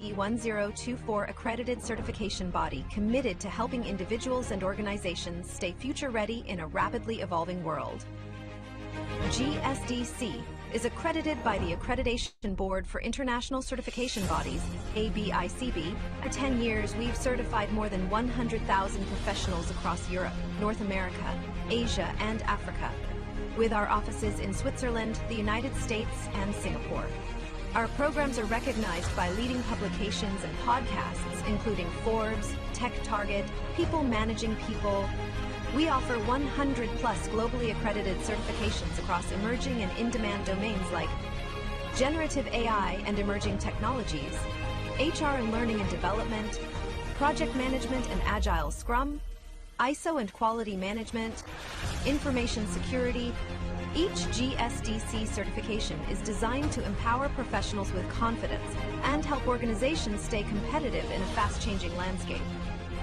GSDC 1024 accredited certification body committed to helping individuals and organizations stay future-ready in a rapidly evolving world. GSDC is accredited by the Accreditation Board for International Certification Bodies, ABICB. For 10 years, we've certified more than 100,000 professionals across Europe, North America, Asia, and Africa, with our offices in Switzerland, the United States, and Singapore. Our programs are recognized by leading publications and podcasts, including Forbes, Tech Target, People Managing People. We offer 100-plus globally accredited certifications across emerging and in-demand domains like generative AI and emerging technologies, HR and learning and development, project management and agile Scrum, ISO and quality management, information security. Each GSDC certification is designed to empower professionals with confidence and help organizations stay competitive in a fast-changing landscape.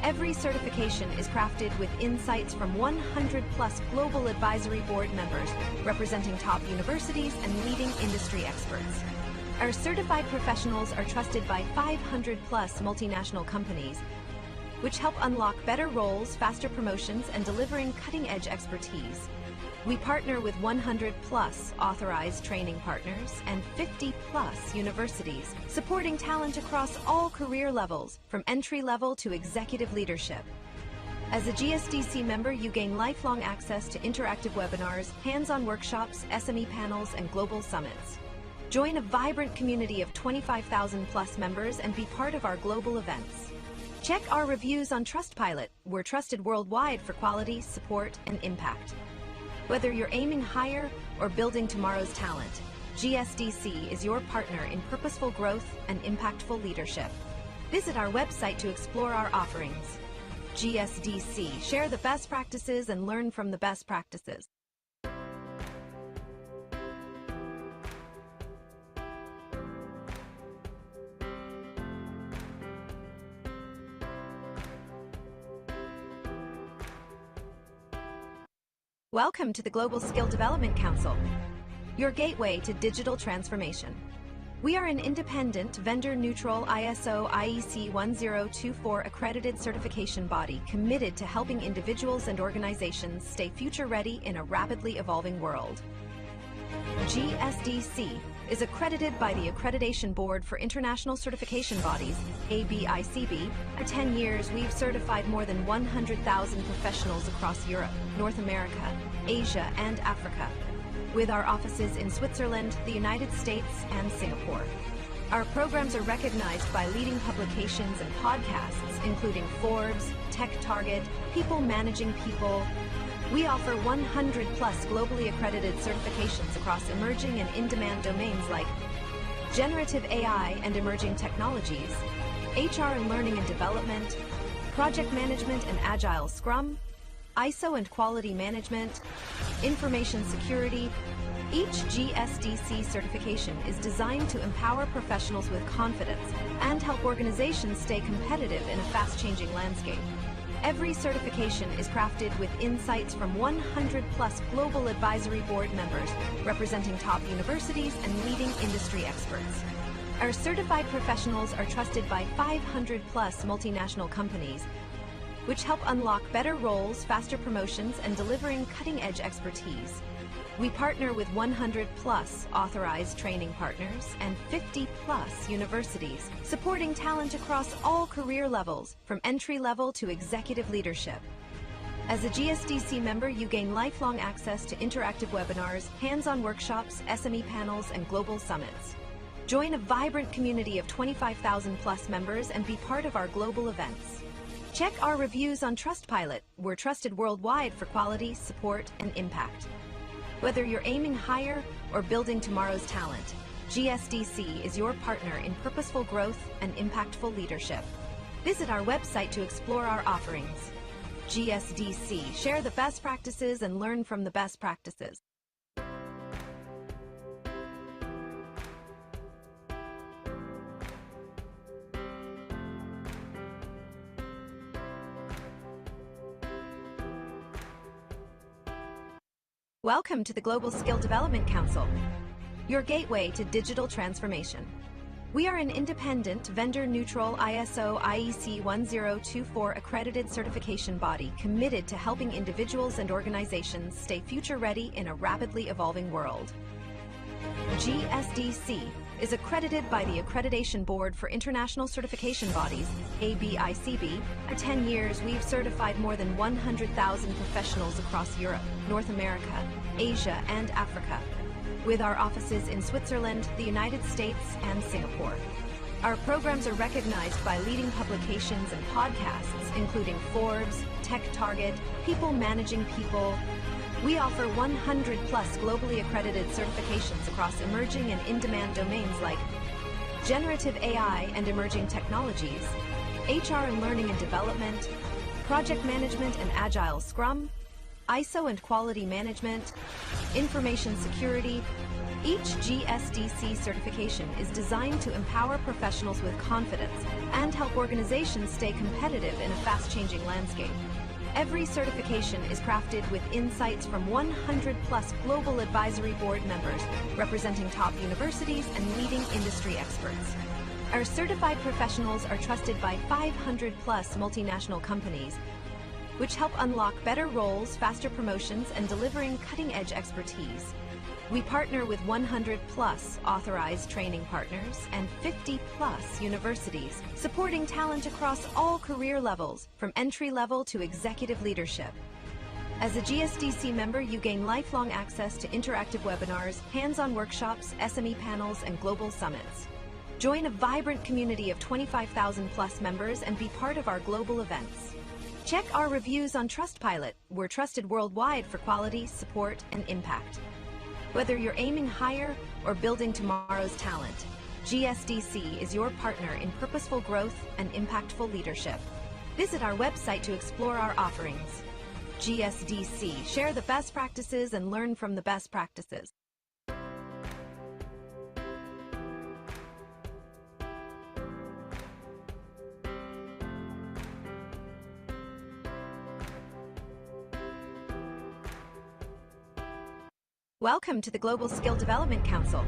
Every certification is crafted with insights from 100-plus global advisory board members representing top universities and leading industry experts. Our certified professionals are trusted by 500-plus multinational companies, which help unlock better roles, faster promotions, and delivering cutting-edge expertise. We partner with 100-plus authorized training partners and 50-plus universities, supporting talent across all career levels, from entry-level to executive leadership. As a GSDC member, you gain lifelong access to interactive webinars, hands-on workshops, SME panels, and global summits. Join a vibrant community of 25,000-plus members and be part of our global events. Check our reviews on Trustpilot. We're trusted worldwide for quality, support, and impact. Whether you're aiming higher or building tomorrow's talent, GSDC is your partner in purposeful growth and impactful leadership. Visit our website to explore our offerings. GSDC, share the best practices and learn from the best practices. Welcome to the Global Skill Development Council, your gateway to digital transformation. We are an independent, vendor-neutral ISO IEC 1024 accredited certification body committed to helping individuals and organizations stay future-ready in a rapidly evolving world. GSDC is accredited by the Accreditation Board for International Certification Bodies, ABICB. For 10 years, we've certified more than 100,000 professionals across Europe, North America, Asia, and Africa, with our offices in Switzerland, the United States, and Singapore. Our programs are recognized by leading publications and podcasts, including Forbes, Tech Target, People Managing People. We offer 100-plus globally accredited certifications across emerging and in-demand domains like generative AI and emerging technologies, HR and learning and development, project management and agile Scrum, ISO and quality management, information security. Each GSDC certification is designed to empower professionals with confidence and help organizations stay competitive in a fast-changing landscape. Every certification is crafted with insights from 100-plus global advisory board members representing top universities and leading industry experts. Our certified professionals are trusted by 500-plus multinational companies, which help unlock better roles, faster promotions, and delivering cutting-edge expertise. We partner with 100-plus authorized training partners and 50-plus universities, supporting talent across all career levels, from entry-level to executive leadership. As a GSDC member, you gain lifelong access to interactive webinars, hands-on workshops, SME panels, and global summits. Join a vibrant community of 25,000-plus members and be part of our global events. Check our reviews on Trustpilot. We're trusted worldwide for quality, support, and impact. Whether you're aiming higher or building tomorrow's talent, GSDC is your partner in purposeful growth and impactful leadership. Visit our website to explore our offerings. GSDC, share the best practices and learn from the best practices. Welcome to the Global Skill Development Council, your gateway to digital transformation. We are an independent, vendor-neutral ISO IEC 1024 accredited certification body committed to helping individuals and organizations stay future-ready in a rapidly evolving world. GSDC is accredited by the Accreditation Board for International Certification Bodies, ABICB. For 10 years, we've certified more than 100,000 professionals across Europe, North America, Asia, and Africa, with our offices in Switzerland, the United States, and Singapore. Our programs are recognized by leading publications and podcasts, including Forbes, Tech Target, People Managing People. We offer 100 plus globally accredited certifications across emerging and in-demand domains like generative AI and emerging technologies, HR and learning and development, project management and agile scrum, ISO and quality management, information security. Each GSDC certification is designed to empower professionals with confidence and help organizations stay competitive in a fast-changing landscape. Every certification is crafted with insights from 100 plus global advisory board members representing top universities and leading industry experts. Our certified professionals are trusted by 500 plus multinational companies, which help unlock better roles, faster promotions, and delivering cutting-edge expertise. We partner with 100 plus authorized training partners and 50 plus universities, supporting talent across all career levels, from entry level to executive leadership. As a GSDC member, you gain lifelong access to interactive webinars, hands-on workshops, SME panels, and global summits. Join a vibrant community of 25,000 plus members and be part of our global events. Check our reviews on Trustpilot. We're trusted worldwide for quality, support, and impact. Whether you're aiming higher or building tomorrow's talent, GSDC is your partner in purposeful growth and impactful leadership. Visit our website to explore our offerings. GSDC, share the best practices and learn from the best practices. Welcome to the Global Skill Development Council,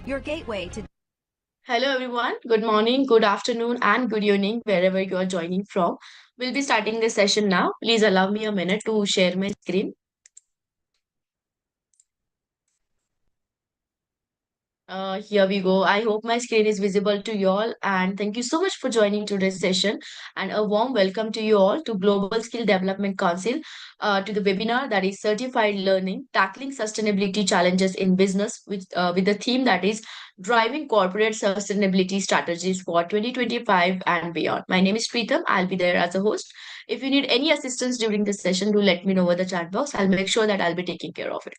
your gateway to... Hello, everyone. Good morning, good afternoon, and good evening, wherever you are joining from. We'll be starting this session now. Please allow me a minute to share my screen. Here we go. I hope my screen is visible to you all. And thank you so much for joining today's session. And a warm welcome to you all to Global Skill Development Council, to the webinar that is Certified Learning, Tackling Sustainability Challenges in Business, with the theme that is Driving Corporate Sustainability Strategies for 2025 and beyond. My name is Preetham. I'll be there as a host. If you need any assistance during this session, do let me know over the chat box. I'll make sure that I'll be taking care of it.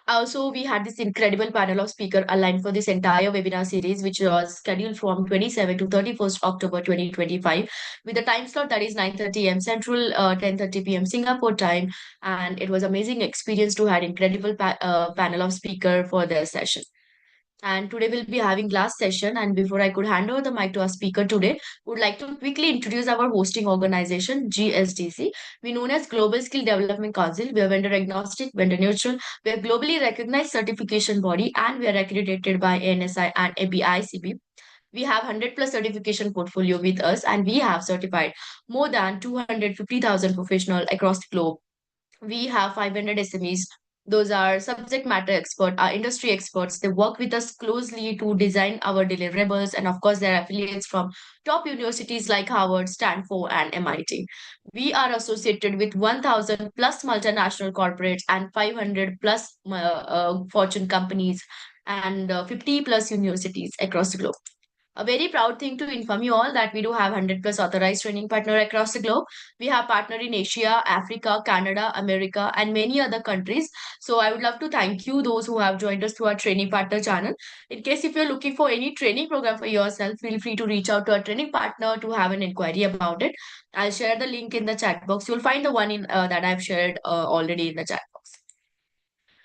Also, we had this incredible panel of speakers aligned for this entire webinar series, which was scheduled from 27 to 31st October 2025, with a time slot that is 9:30 a.m. Central, 10:30 p.m. Singapore time. And it was amazing experience to have incredible panel of speaker for their session. And today we'll be having last session. And before I could hand over the mic to our speaker today, would like to quickly introduce our hosting organization, GSDC. We known as Global Skill Development Council. We are vendor agnostic, vendor neutral. We are globally recognized certification body, and we are accredited by ANSI and ABICB. We have 100 plus certification portfolio with us, and we have certified more than 250,000 professionals across the globe. We have 500 SMEs. Those are subject matter experts, our industry experts. They work with us closely to design our deliverables. And of course, they're affiliates from top universities like Harvard, Stanford, and MIT. We are associated with 1,000 plus multinational corporates and 500 plus Fortune companies and 50 plus universities across the globe. A very proud thing to inform you all that we do have 100 plus authorized training partner across the globe. We have partner in Asia, Africa, Canada, America, and many other countries. So I would love to thank you, those who have joined us through our training partner channel. In case if you're looking for any training program for yourself, feel free to reach out to our training partner to have an inquiry about it. I'll share the link in the chat box. You'll find the one in that I've shared already in the chat box.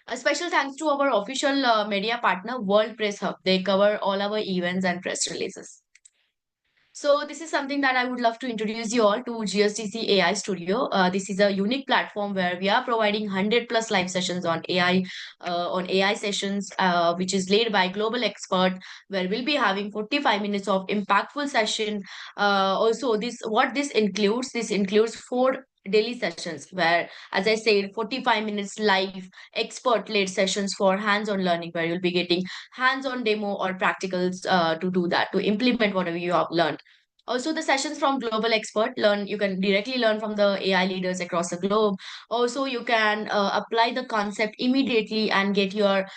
A special thanks to our official media partner, World Press Hub. They cover all our events and press releases. So this is something that I would love to introduce you all to GSDC AI Studio. This is a unique platform where we are providing 100 plus live sessions on AI sessions, which is led by global expert, where we'll be having 45 minutes of impactful session. Also, this includes, this includes four daily sessions where, as I said, 45 minutes live expert-led sessions for hands-on learning, where you'll be getting hands-on demo or practicals to do that, to implement whatever you have learned. Also, the sessions from global expert learn, you can directly learn from the AI leaders across the globe. Also, you can apply the concept immediately and get your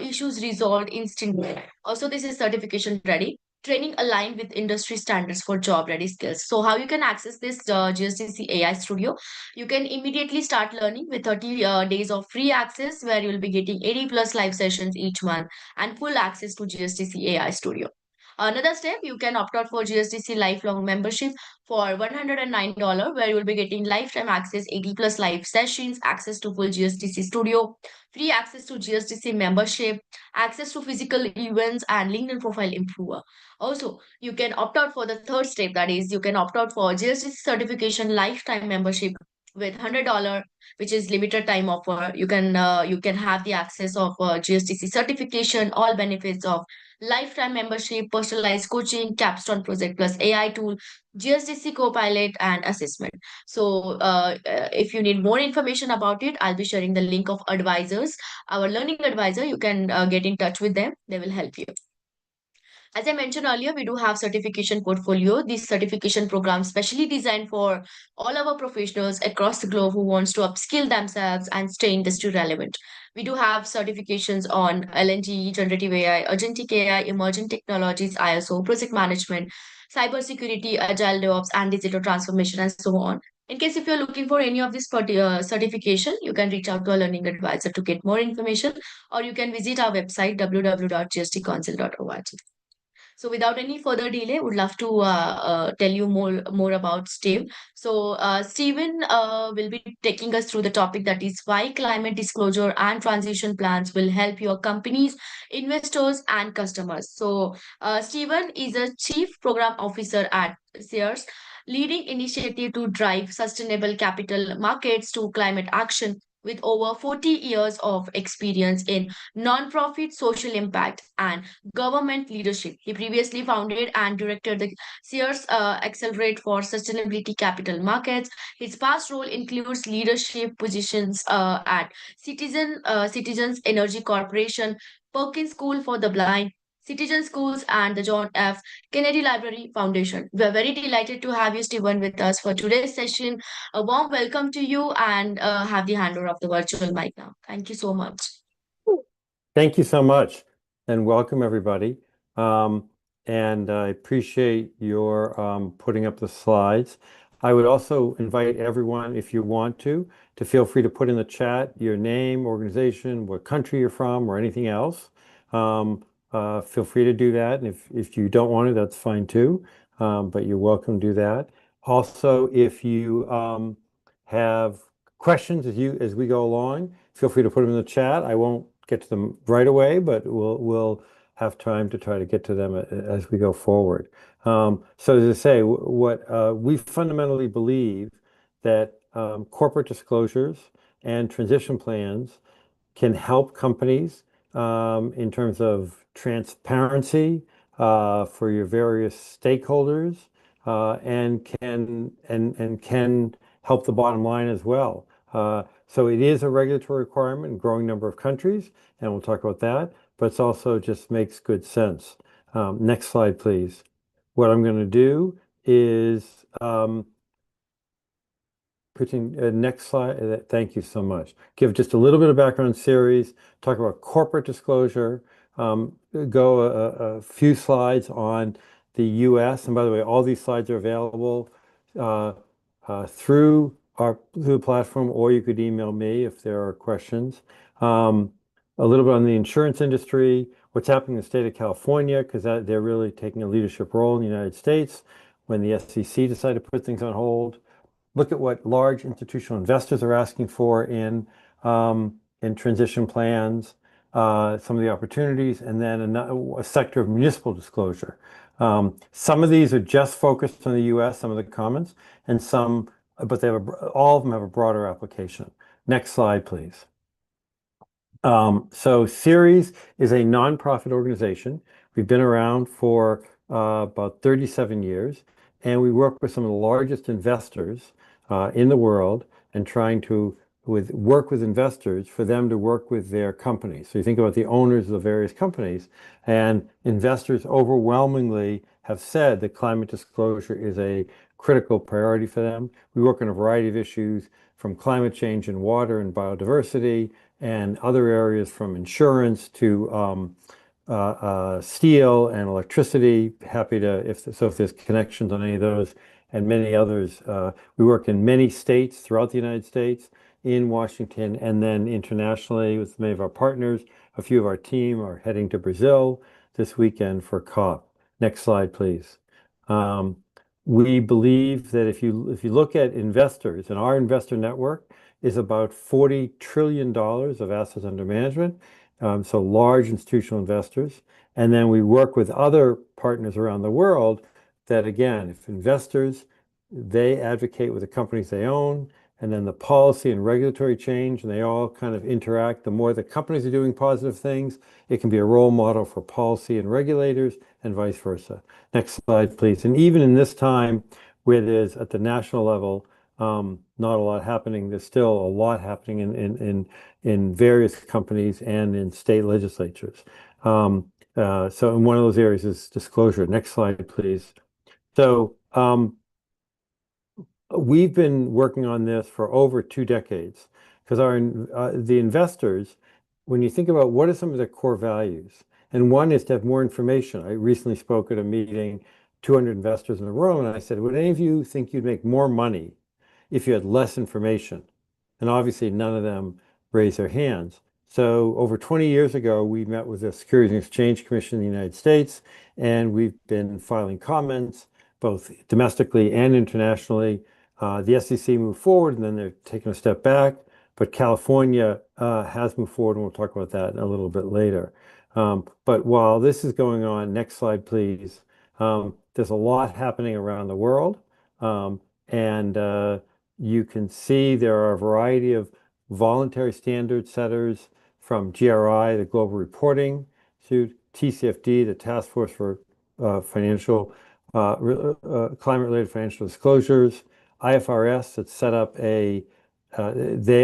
issues resolved instantly. Also, this is certification ready. Training aligned with industry standards for job ready skills. So, how you can access this GSDC AI Studio? You can immediately start learning with 30 days of free access, where you'll be getting 80 plus live sessions each month and full access to GSDC AI Studio. Another step, you can opt out for GSDC lifelong membership for $109, where you will be getting lifetime access, 80 plus live sessions, access to full GSDC studio, free access to GSDC membership, access to physical events, and LinkedIn profile improver. Also, you can opt out for the third step, that is, you can opt out for GSDC certification lifetime membership with $100, which is limited time offer. You can have the access of GSDC certification, all benefits of lifetime membership, personalized coaching, capstone project plus AI tool, GSDC Copilot, and assessment. So, if you need more information about it, I'll be sharing the link of advisors. Our learning advisor, you can get in touch with them. They will help you. As I mentioned earlier, we do have certification portfolio. This certification program specially designed for all our professionals across the globe who wants to upskill themselves and stay industry relevant. We do have certifications on LNG, generative AI, agentic AI, emerging technologies, ISO, project management, cybersecurity, agile DevOps, and digital transformation, and so on. In case if you're looking for any of this certification, you can reach out to a learning advisor to get more information, or you can visit our website www.gsdcouncil.org. So without any further delay, would love to tell you more about Steve. So Steven will be taking us through the topic, that is why climate disclosure and transition plans will help your companies, investors, and customers. So Steven is a chief program officer at Sears, leading initiative to drive sustainable capital markets to climate action. With over 40 years of experience in nonprofit social impact and government leadership. He previously founded and directed the Sears Accelerate for Sustainability Capital Markets. His past role includes leadership positions at Citizens Energy Corporation, Perkins School for the Blind, Citizen Schools, and the John F. Kennedy Library Foundation. We're very delighted to have you, Stephen, with us for today's session. A warm welcome to you, and have the handover of the virtual mic now. Thank you so much. Thank you so much, and welcome everybody. And I appreciate your putting up the slides. I would also invite everyone, if you want to feel free to put in the chat your name, organization, what country you're from, or anything else. Feel free to do that. And if you don't want to, that's fine too. But you're welcome to do that. Also, if you have questions as we go along, feel free to put them in the chat. I won't get to them right away, but we'll have time to try to get to them as we go forward. So as I say, what we fundamentally believe that corporate disclosures and transition plans can help companies in terms of transparency for your various stakeholders, and can help the bottom line as well. So it is a regulatory requirement in a growing number of countries, and we'll talk about that, but it also just makes good sense. Next slide, please. What I'm going to do is putting next slide. Thank you so much. Give just a little bit of background series, talk about corporate disclosure, go a few slides on the US. And by the way, all these slides are available through the platform, or you could email me if there are questions. A little bit on the insurance industry, what's happening in the state of California, because they're really taking a leadership role in the United States when the SEC decided to put things on hold. Look at what large institutional investors are asking for in transition plans, some of the opportunities, and then a sector of municipal disclosure. Some of these are just focused on the US, some of the comments, and some, but all of them have a broader application. Next slide, please. So Ceres is a nonprofit organization. We've been around for about 37 years, and we work with some of the largest investors in the world and trying to work with investors for them to work with their companies. So you think about the owners of the various companies, and investors overwhelmingly have said that climate disclosure is a critical priority for them. We work on a variety of issues from climate change and water and biodiversity and other areas from insurance to steel and electricity. Happy to, if there's connections on any of those and many others. We work in many states throughout the United States, in Washington, and then internationally with many of our partners. A few of our team are heading to Brazil this weekend for COP. Next slide, please. We believe that if you look at investors, and our investor network is about $40 trillion of assets under management, so large institutional investors. And then we work with other partners around the world that, again, if investors, they advocate with the companies they own, and then the policy and regulatory change, and they all kind of interact. The more the companies are doing positive things, it can be a role model for policy and regulators, and vice versa. Next slide, please. And even in this time, where there's at the national level, not a lot happening, there's still a lot happening in various companies and in state legislatures. So in one of those areas is disclosure. Next slide, please. So we've been working on this for over 2 decades because the investors, when you think about what are some of their core values, and one is to have more information. I recently spoke at a meeting, 200 investors in a room, and I said, would any of you think you'd make more money if you had less information? And obviously none of them raised their hands. So over 20 years ago, we met with the Securities and Exchange Commission in the United States, and we've been filing comments both domestically and internationally. The SEC moved forward, and then they're taking a step back. But California has moved forward, and we'll talk about that a little bit later. But while this is going on, next slide, please. There's a lot happening around the world. And you can see there are a variety of voluntary standard setters from GRI, the Global Reporting, to TCFD, the Task Force for Climate-Related Financial Disclosures, IFRS that set up they are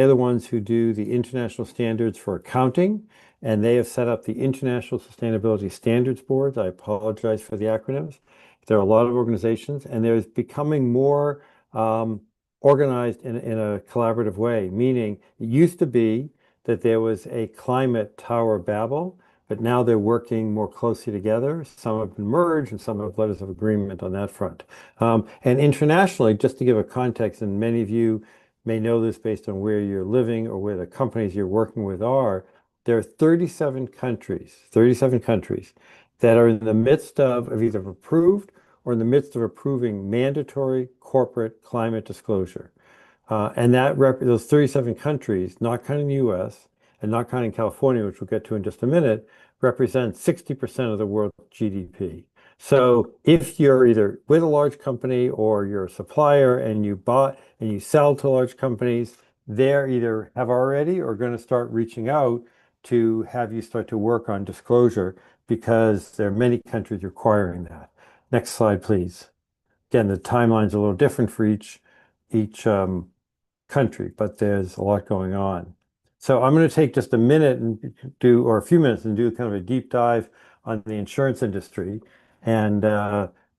the ones who do the international standards for accounting, and they have set up the International Sustainability Standards Boards. I apologize for the acronyms. There are a lot of organizations, and there's becoming more organized in a collaborative way, meaning it used to be that there was a climate Tower of Babel, but now they're working more closely together. Some have been merged, and some have letters of agreement on that front. And internationally, just to give a context, and many of you may know this based on where you're living or where the companies you're working with are, there are 37 countries that are in the midst of either approved or in the midst of approving mandatory corporate climate disclosure. And those 37 countries, not counting the US and not counting California, which we'll get to in just a minute, represent 60% of the world's GDP. So if you're either with a large company or you're a supplier and you sell to large companies, they're either have already or going to start reaching out to have you start to work on disclosure because there are many countries requiring that. Next slide, please. Again, the timeline's a little different for each country, but there's a lot going on. So I'm going to take just a minute or a few minutes and do kind of a deep dive on the insurance industry, and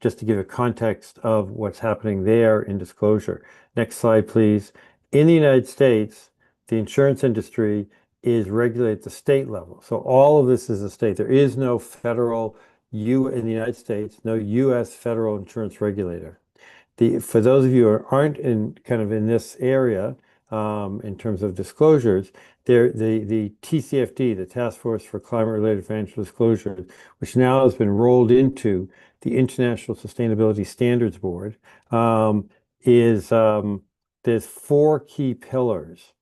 just to give a context of what's happening there in disclosure. Next slide, please. In the United States, the insurance industry is regulated at the state level. So all of this is a state. There is no federal, in the United States, no US federal insurance regulator. For those of you who aren't in this area, in terms of disclosures, the TCFD, the Task Force for Climate-Related Financial Disclosures, which now has been rolled into the International Sustainability Standards Board, there's 4 key pillars: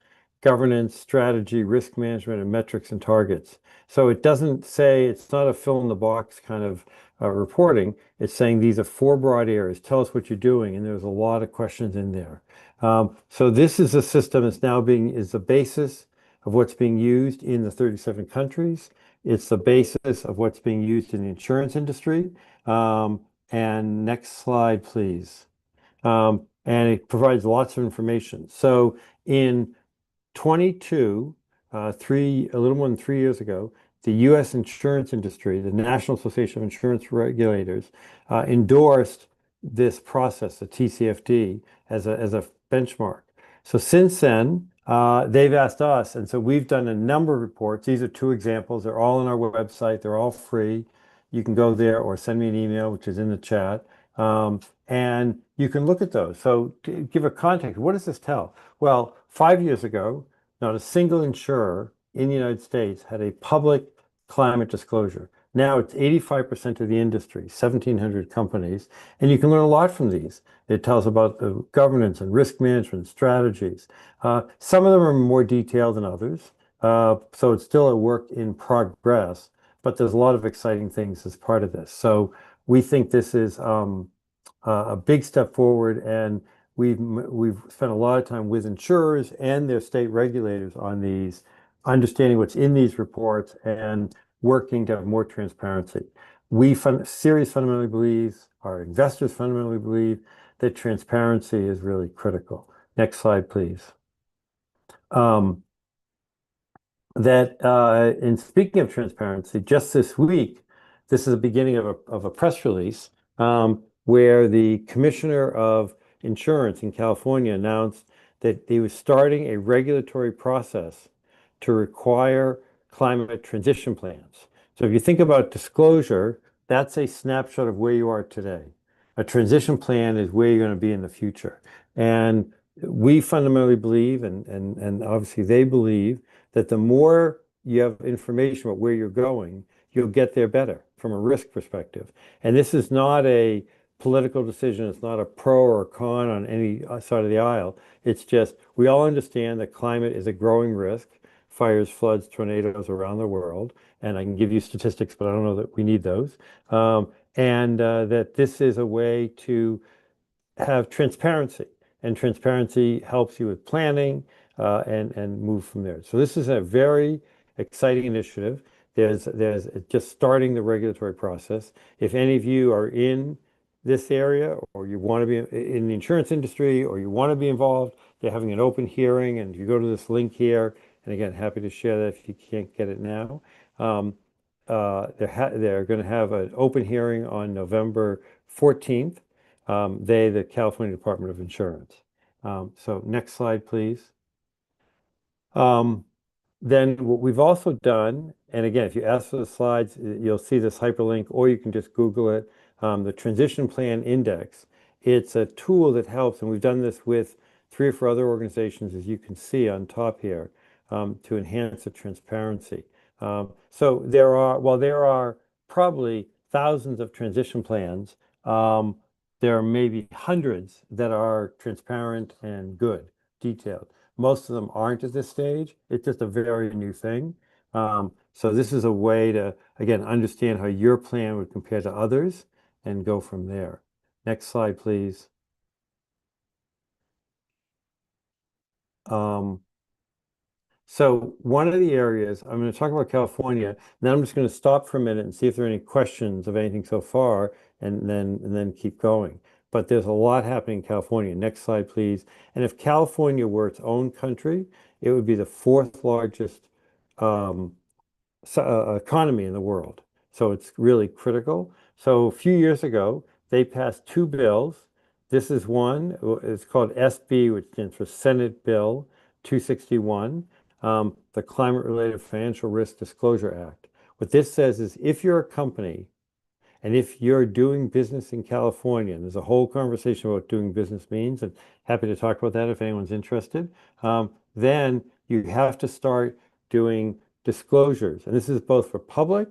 governance, strategy, risk management, and metrics and targets. So it doesn't say, it's not a fill in the box kind of reporting. It's saying these are four broad areas. Tell us what you're doing, and there's a lot of questions in there. So this is a system that's now is the basis of what's being used in the 37 countries. It's the basis of what's being used in the insurance industry. And next slide, please. And it provides lots of information. So in 22, a little more than 3 years ago, the U.S. insurance industry, the National Association of Insurance Regulators, endorsed this process, the TCFD, as a benchmark. So since then, they've asked us, and so we've done a number of reports. These are two examples. They're all on our website. They're all free. You can go there or send me an email, which is in the chat. And you can look at those. So to give a context, what does this tell? Well, 5 years ago, not a single insurer in the United States had a public climate disclosure. Now it's 85% of the industry, 1,700 companies, and you can learn a lot from these. It tells about the governance and risk management strategies. Some of them are more detailed than others, so it's still a work in progress, but there's a lot of exciting things as part of this. So we think this is a big step forward, and we've spent a lot of time with insurers and their state regulators on these, understanding what's in these reports and working to have more transparency. Ceres fundamentally believes, our investors fundamentally believe, that transparency is really critical. Next slide, please. In speaking of transparency, just this week, this is the beginning of a press release where the Commissioner of Insurance in California announced that he was starting a regulatory process to require climate transition plans. So if you think about disclosure, that's a snapshot of where you are today. A transition plan is where you're going to be in the future. And we fundamentally believe, and obviously they believe, that the more you have information about where you're going, you'll get there better from a risk perspective. And this is not a political decision. It's not a pro or a con on any side of the aisle. It's just we all understand that climate is a growing risk, fires, floods, tornadoes around the world. And I can give you statistics, but I don't know that we need those. That this is a way to have transparency, and transparency helps you with planning and move from there. So this is a very exciting initiative. There's just starting the regulatory process. If any of you are in this area, or you want to be in the insurance industry, or you want to be involved, they're having an open hearing, and you go to this link here. And again, happy to share that if you can't get it now. They're going to have an open hearing on November 14th. The California Department of Insurance. So next slide, please. Then what we've also done, and again, if you ask for the slides, you'll see this hyperlink, or you can just Google it, the Transition Plan Index. It's a tool that helps, and we've done this with 3 or 4 other organizations, as you can see on top here, to enhance the transparency. So while there are probably thousands of transition plans, there are maybe hundreds that are transparent and good, detailed. Most of them aren't at this stage. It's just a very new thing. So this is a way to, again, understand how your plan would compare to others and go from there. Next slide, please. So one of the areas, I'm going to talk about California, then I'm just going to stop for a minute and see if there are any questions of anything so far, and then keep going. But there's a lot happening in California. Next slide, please. And if California were its own country, it would be the 4th largest economy in the world. So it's really critical. So a few years ago, they passed 2 bills. This is one. It's called SB, which stands for Senate Bill 261. The Climate-Related Financial Risk Disclosure Act. What this says is if you're a company and if you're doing business in California, and there's a whole conversation about what doing business means, and happy to talk about that if anyone's interested, then you have to start doing disclosures. And this is both for public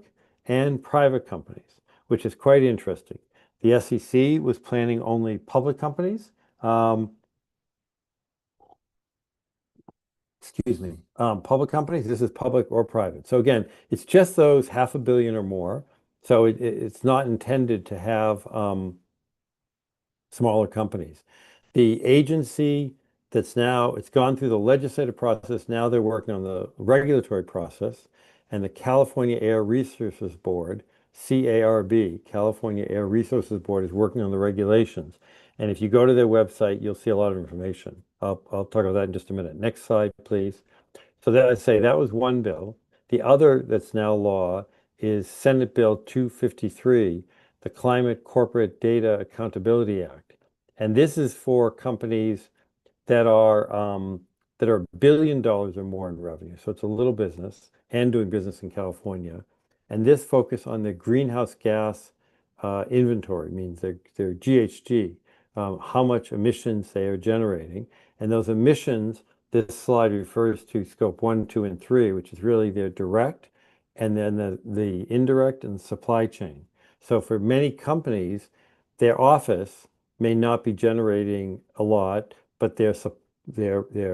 and private companies, which is quite interesting. The SEC was planning only public companies. Public companies, this is public or private. So again, it's just those 500 million or more. So it's not intended to have smaller companies. The agency it's gone through the legislative process. Now they're working on the regulatory process, and the California Air Resources Board, CARB, California Air Resources Board, is working on the regulations. And if you go to their website, you'll see a lot of information. I'll talk about that in just a minute. Next slide, please. So that I say that was one bill. The other that's now law is Senate Bill 253, the Climate Corporate Data Accountability Act. And this is for companies that are $1 billion or more in revenue. So it's a little business and doing business in California. And this focus on the greenhouse gas inventory means their GHG, how much emissions they are generating. And those emissions, this slide refers to scope 1, 2, and 3, which is really their direct and then the indirect and supply chain. So for many companies, their office may not be generating a lot, but their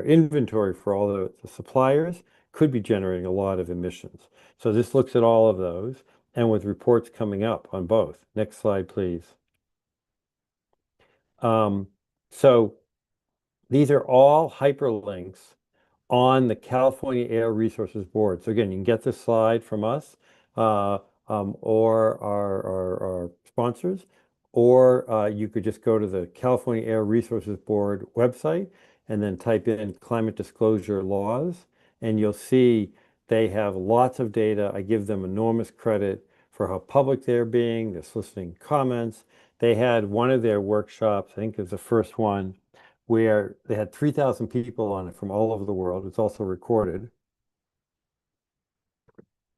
inventory for all the suppliers could be generating a lot of emissions. So this looks at all of those, and with reports coming up on both. Next slide, please. So these are all hyperlinks on the California Air Resources Board. So again, you can get this slide from us or our sponsors, or you could just go to the California Air Resources Board website and then type in climate disclosure laws, and you'll see they have lots of data. I give them enormous credit for how public they're being. They're soliciting comments. They had one of their workshops, I think it was the first one, where they had 3,000 people on it from all over the world. It's also recorded.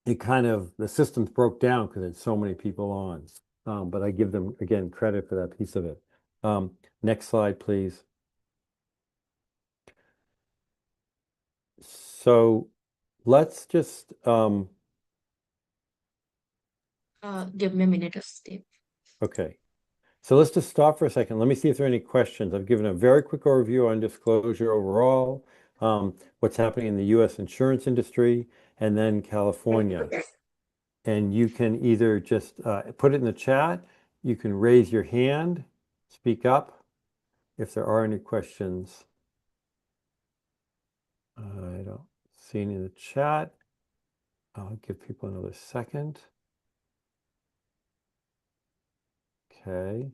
The systems broke down because there's so many people on. But I give them, again, credit for that piece of it. Next slide, please. So let's just, Give me a minute of Steve. okay. So let's just stop for a second. Let me see if there are any questions. I've given a very quick overview on disclosure overall, what's happening in the U.S. insurance industry, and then California. And you can either just put it in the chat, you can raise your hand, speak up if there are any questions. I don't see any in the chat. I'll give people another second. Okay.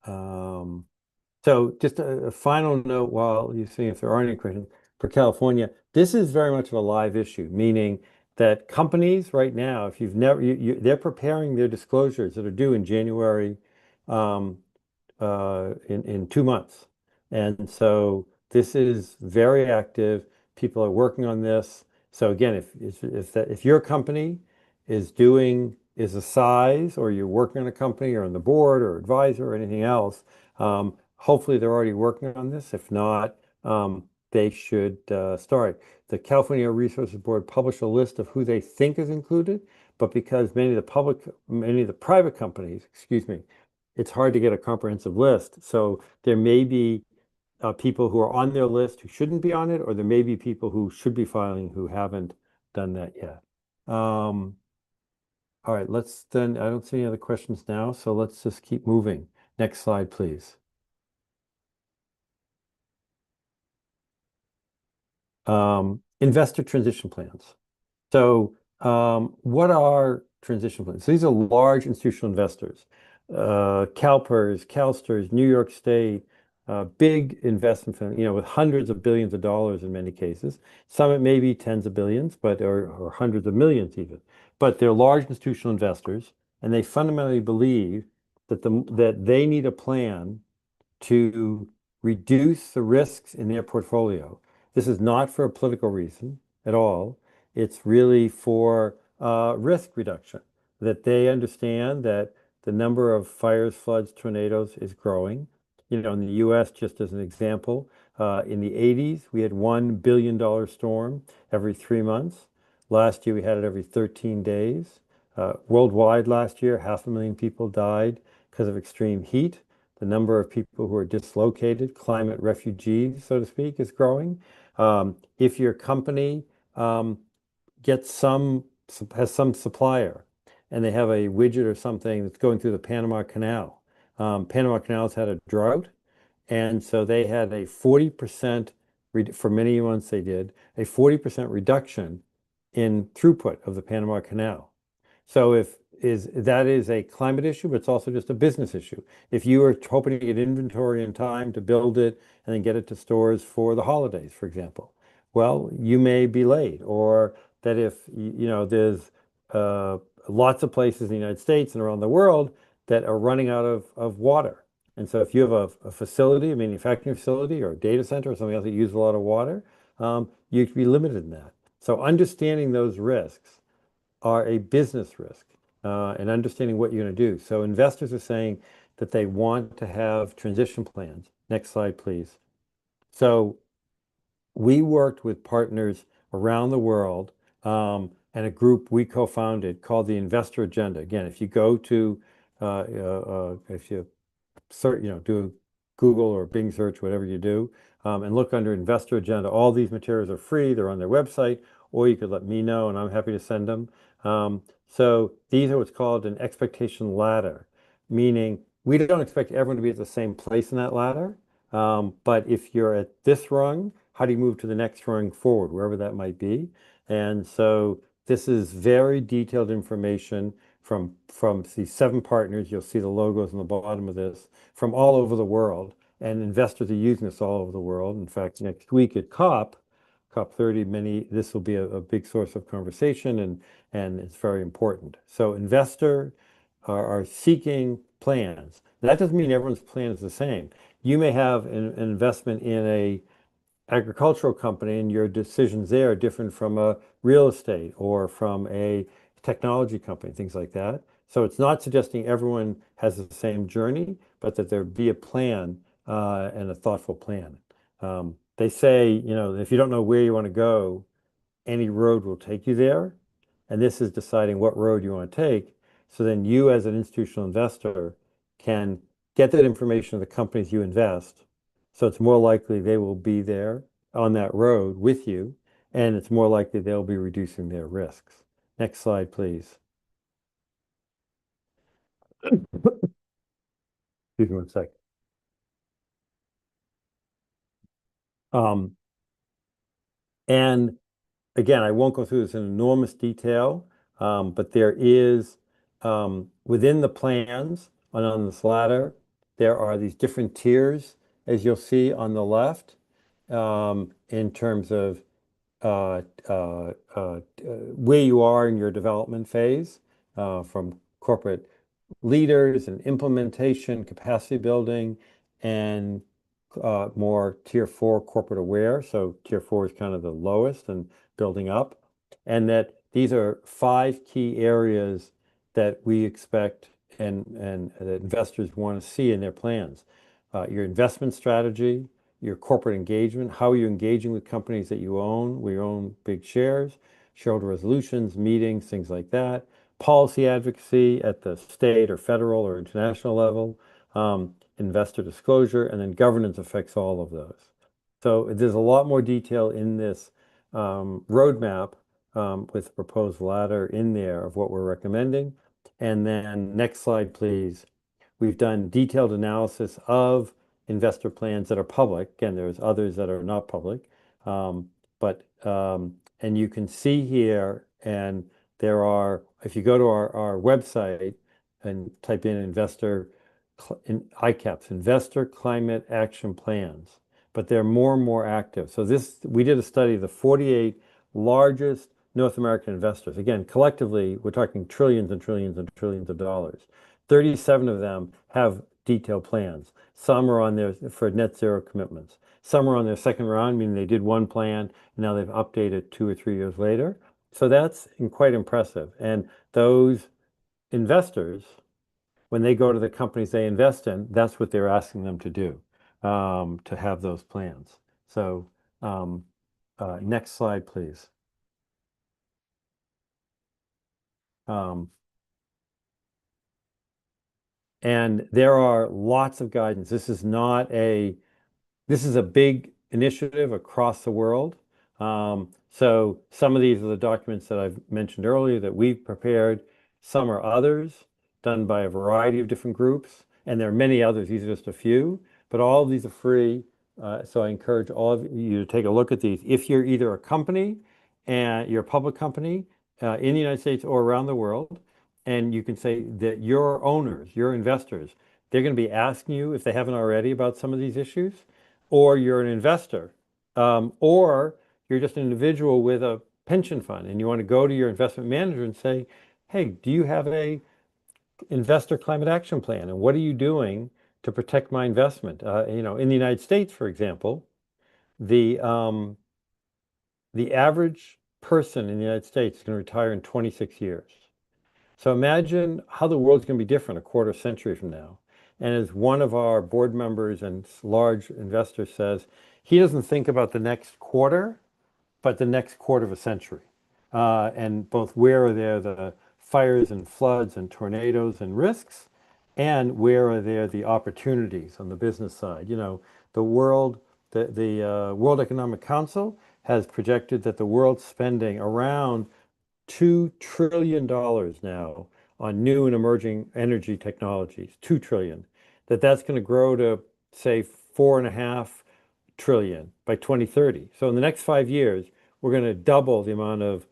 So just a final note while you see if there are any questions for California. This is very much of a live issue, meaning that companies right now, if you've never, they're preparing their disclosures that are due in January in 2 months. And so this is very active. People are working on this. So again, if your company is a size, or you're working on a company or on the board or advisor or anything else, hopefully they're already working on this. If not, they should start. The California Air Resources Board published a list of who they think is included, but because many of the private companies, excuse me, it's hard to get a comprehensive list. So there may be people who are on their list who shouldn't be on it, or there may be people who should be filing who haven't done that yet. All right, I don't see any other questions now, so let's just keep moving. Next slide, please. Investor transition plans. So what are transition plans? So these are large institutional investors, CalPERS, CalSTRS, New York State, big investment firms, with hundreds of billions of dollars in many cases. Some it may be tens of billions, or hundreds of millions even. But they're large institutional investors, and they fundamentally believe that they need a plan to reduce the risks in their portfolio. This is not for a political reason at all. It's really for risk reduction, that they understand that the number of fires, floods, tornadoes is growing. In the US, just as an example, in the 80s, we had $1 billion storm every 3 months. Last year, we had it every 13 days. Worldwide last year, 500,000 people died because of extreme heat. The number of people who are dislocated, climate refugees, so to speak, is growing. If your company has some supplier and they have a widget or something that's going through the Panama Canal. Panama Canal's had a drought, and so they had a 40%, for many months they did, a 40% reduction in throughput of the Panama Canal. So that is a climate issue, but it's also just a business issue. If you are hoping to get inventory in time to build it and then get it to stores for the holidays, for example, well, you may be late. Or that if there's uh, lots of places in the United States and around the world that are running out of water. And so if you have a facility, a manufacturing facility or a data center or something else that uses a lot of water, you could be limited in that. So understanding those risks are a business risk, and understanding what you're going to do. So investors are saying that they want to have transition plans. Next slide, please. So we worked with partners around the world, and a group we co-founded called the Investor Agenda. Again, if you go to, if you search, do Google or Bing search, whatever you do, and look under Investor Agenda. All these materials are free. They're on their website, or you could let me know, and I'm happy to send them. So these are what's called an expectation ladder, meaning we don't expect everyone to be at the same place in that ladder. But if you're at this rung, how do you move to the next rung forward, wherever that might be? And so this is very detailed information from the 7 partners. You'll see the logos on the bottom of this, from all over the world, and investors are using this all over the world. In fact, next week at COP30, this will be a big source of conversation, and it's very important. So investors are seeking plans. That doesn't mean everyone's plan is the same. You may have an investment in a agricultural company, and your decisions there are different from a real estate or from a technology company, things like that. So it's not suggesting everyone has the same journey, but that there be a plan, and a thoughtful plan. They say, if you don't know where you want to go, any road will take you there. And this is deciding what road you want to take. So then you, as an institutional investor, can get that information of the companies you invest. So it's more likely they will be there on that road with you, and it's more likely they'll be reducing their risks. Next slide, please. Excuse me one sec. And again, I won't go through this in enormous detail, but there is, within the plans on this ladder, there are these different tiers, as you'll see on the left, in terms of where you are in your development phase, from corporate leaders and implementation, capacity building, and more tier 4 corporate aware. So tier 4 is kind of the lowest and building up. And that these are 5 key areas that we expect and that investors want to see in their plans. Your investment strategy, your corporate engagement, how are you engaging with companies that you own, where you own big shares, shareholder resolutions, meetings, things like that, policy advocacy at the state or federal or international level, investor disclosure, and then governance affects all of those. So there's a lot more detail in this roadmap, with the proposed ladder in there of what we're recommending. And then next slide, please. We've done detailed analysis of investor plans that are public. Again, there's others that are not public. And you can see here, and there are, if you go to our website and type in ICAPs, Investor Climate Action Plans, but they're more and more active. So we did a study of the 48 largest North American investors. Again, collectively, we're talking trillions and trillions and trillions of dollars. 37 of them have detailed plans. Some are on there for net zero commitments. Some are on their second round, meaning they did one plan, and now they've updated 2 or 3 years later. So that's quite impressive. And those investors, when they go to the companies they invest in, that's what they're asking them to do, to have those plans. So next slide, please. And there are lots of guidance. This is a big initiative across the world. So some of these are the documents that I've mentioned earlier that we've prepared. Some are others, done by a variety of different groups. And there are many others. These are just a few, but all of these are free. So I encourage all of you to take a look at these. If you're either a company and you're a public company in the United States or around the world, and you can say that your owners, your investors, they're going to be asking you, if they haven't already, about some of these issues, or you're an investor, or you're just an individual with a pension fund and you want to go to your investment manager and say, hey, do you have a investor climate action plan? And what are you doing to protect my investment? In the United States, for example, the the average person in the United States is going to retire in 26 years. So imagine how the world's going to be different a quarter century from now. And as one of our board members and large investors says, he doesn't think about the next quarter, but the next quarter of a century. And both where are there the fires and floods and tornadoes and risks, and where are there the opportunities on the business side? The world, the World Economic Council has projected that the world's spending around $2 trillion now on new and emerging energy technologies, 2 trillion, that's going to grow to say 4.5 trillion by 2030. So in the next 5 years, we're going to double the amount of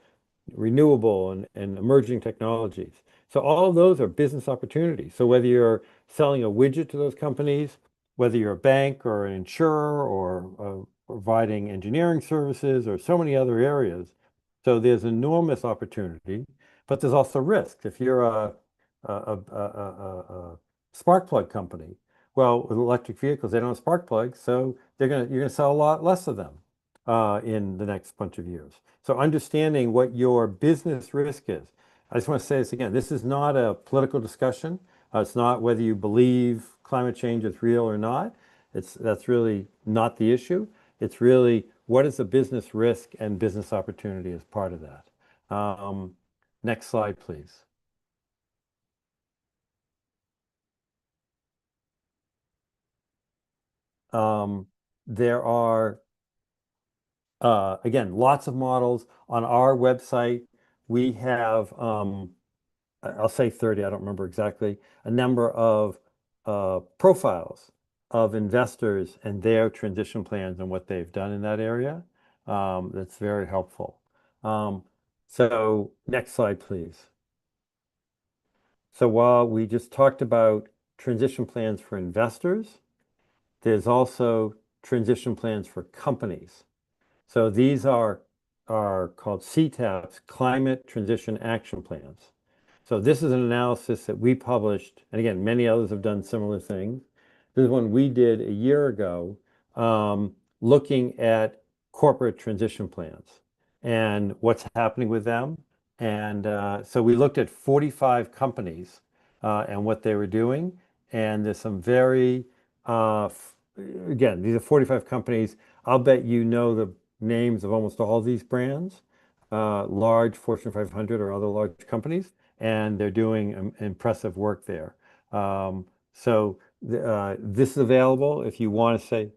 renewable and emerging technologies. So all of those are business opportunities. So whether you're selling a widget to those companies, whether you're a bank or an insurer or providing engineering services or so many other areas, so there's enormous opportunity, but there's also risk. If you're a spark plug company, well, with electric vehicles, they don't have spark plugs, so you're gonna sell a lot less of them in the next bunch of years. So understanding what your business risk is. I just want to say this again. This is not a political discussion. It's not whether you believe climate change is real or not. That's really not the issue. It's really what is the business risk and business opportunity as part of that. Next slide, please. There are, again, lots of models. On our website, we have, I'll say 30, I don't remember exactly, a number of profiles of investors and their transition plans and what they've done in that area. That's very helpful. So next slide, please. So while we just talked about transition plans for investors, there's also transition plans for companies. So these are called CTAPs, Climate Transition Action Plans. So this is an analysis that we published, and again, many others have done similar things. This is one we did a year ago, looking at corporate transition plans and what's happening with them. And so we looked at 45 companies and what they were doing. And there's some very, again, these are 45 companies. I'll bet you know the names of almost all these brands, large Fortune 500 or other large companies, and they're doing impressive work there. So this is available if you want to say,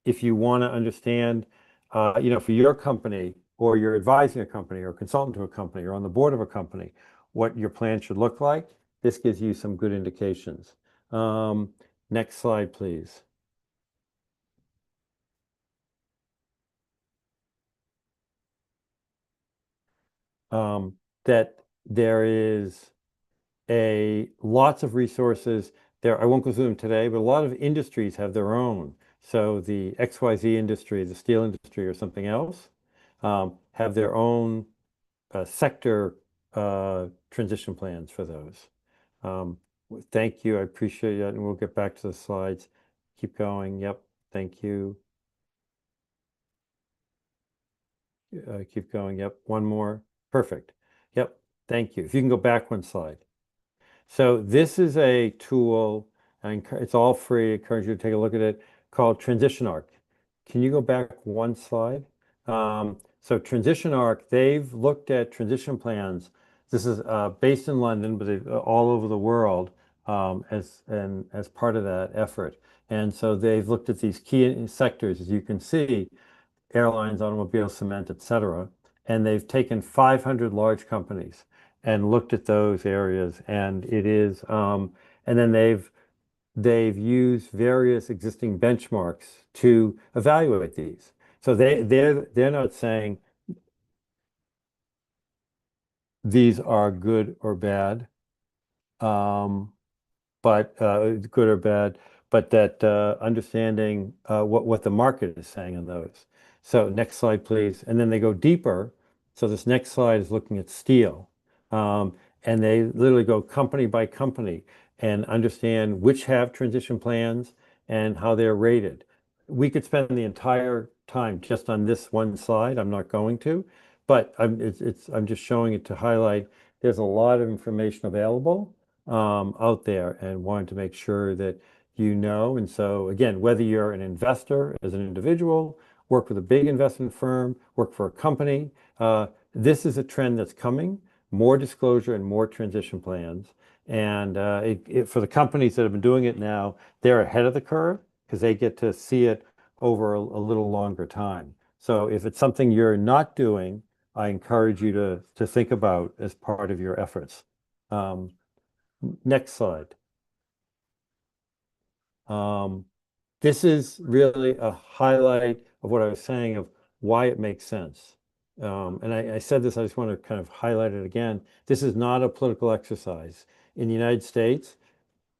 if you want to understand, for your company, or you're advising a company or consultant to a company or on the board of a company, what your plan should look like. This gives you some good indications. Next slide, please. That there is lots of resources there. I won't go through them today, but a lot of industries have their own. So the XYZ industry, the steel industry or something else, have their own sector transition plans for those. Thank you. I appreciate that. And we'll get back to the slides. Keep going. Yep. Thank you. Keep going. Yep. One more. Perfect. Yep. Thank you. If you can go back one slide. So this is a tool, and it's all free. I encourage you to take a look at it, called Transition Arc. Can you go back one slide? So Transition Arc, they've looked at transition plans. This is based in London, but all over the world as part of that effort. And so they've looked at these key sectors, as you can see, airlines, automobiles, cement, et cetera. and they've taken 500 large companies and looked at those areas, and it is, and then they've used various existing benchmarks to evaluate these. So they're not saying these are good or bad, um, but good or bad, but that understanding what the market is saying on those. So next slide, please. And then they go deeper. So this next slide is looking at steel. Um, and they literally go company by company and understand which have transition plans and how they're rated. We could spend the entire time just on this one slide. I'm not going to, but I'm just showing it to highlight there's a lot of information available out there, and wanted to make sure that you know. And so again, whether you're an investor as an individual, work with a big investment firm, work for a company, this is a trend that's coming, more disclosure and more transition plans. And for the companies that have been doing it now, they're ahead of the curve because they get to see it over a little longer time. So if it's something you're not doing, I encourage you to think about as part of your efforts. Um, Next slide. Um, this is really a highlight of what I was saying of why it makes sense. And I said this, I just want to kind of highlight it again. This is not a political exercise. In the United States,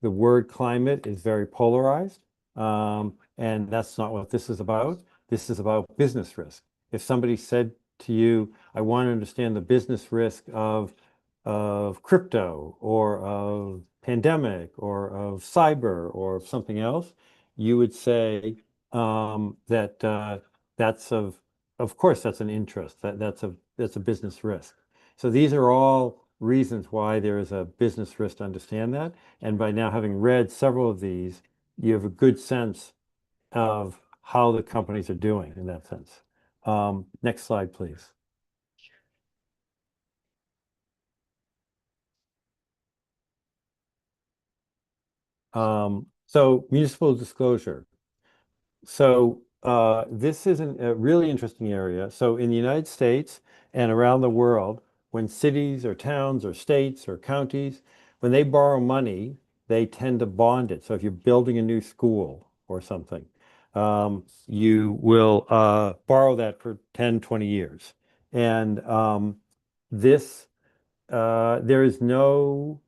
the word climate is very polarized, and that's not what this is about. This is about business risk. If somebody said to you, I want to understand the business risk of crypto or of pandemic or of cyber or of something else, you would say that that's of course, that's an interest. That's a business risk. So these are all reasons why there is a business risk to understand that. And by now having read several of these, you have a good sense of how the companies are doing in that sense. Next slide, please. So municipal disclosure. So this is a really interesting area. So in the United States and around the world, when cities or towns or states or counties, when they borrow money, they tend to bond it. So if you're building a new school or something, you will borrow that for 10, 20 years. And this, there is no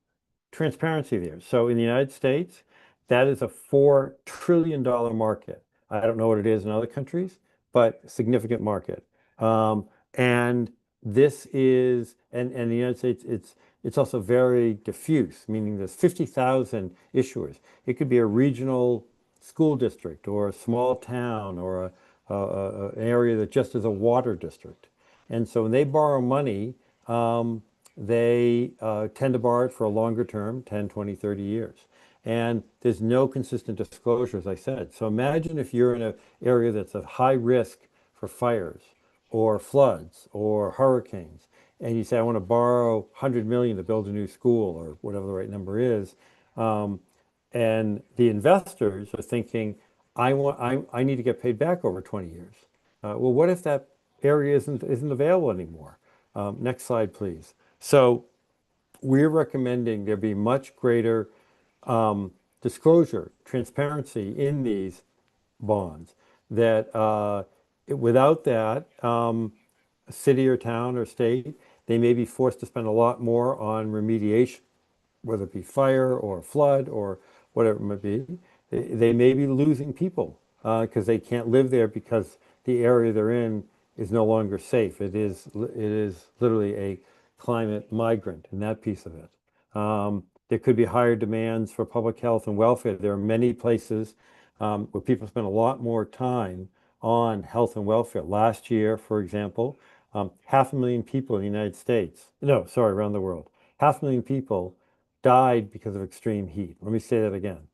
transparency there. So in the United States, that is a $4 trillion market. I don't know what it is in other countries, but significant market. And this is, and in the United States, it's also very diffuse, meaning there's 50,000 issuers. It could be a regional school district or a small town or an area that just is a water district. And so when they borrow money, they tend to borrow it for a longer term, 10, 20, 30 years. And there's no consistent disclosure, as I said. So imagine if you're in an area that's of high risk for fires or floods or hurricanes, and you say, I want to borrow 100 million to build a new school or whatever the right number is. And the investors are thinking, I need to get paid back over 20 years. Well, what if that area isn't available anymore? Next slide, please. So we're recommending there be much greater disclosure, transparency in these bonds. That without that, a city or town or state, they may be forced to spend a lot more on remediation, whether it be fire or flood or whatever it might be. They may be losing people because they can't live there because the area they're in is no longer safe. It is literally a climate migrant in that piece of it. There could be higher demands for public health and welfare. There are many places where people spend a lot more time on health and welfare. Last year, for example, 500,000 people in the United States, no, sorry, around the world, 500,000 people died because of extreme heat. Let me say that again.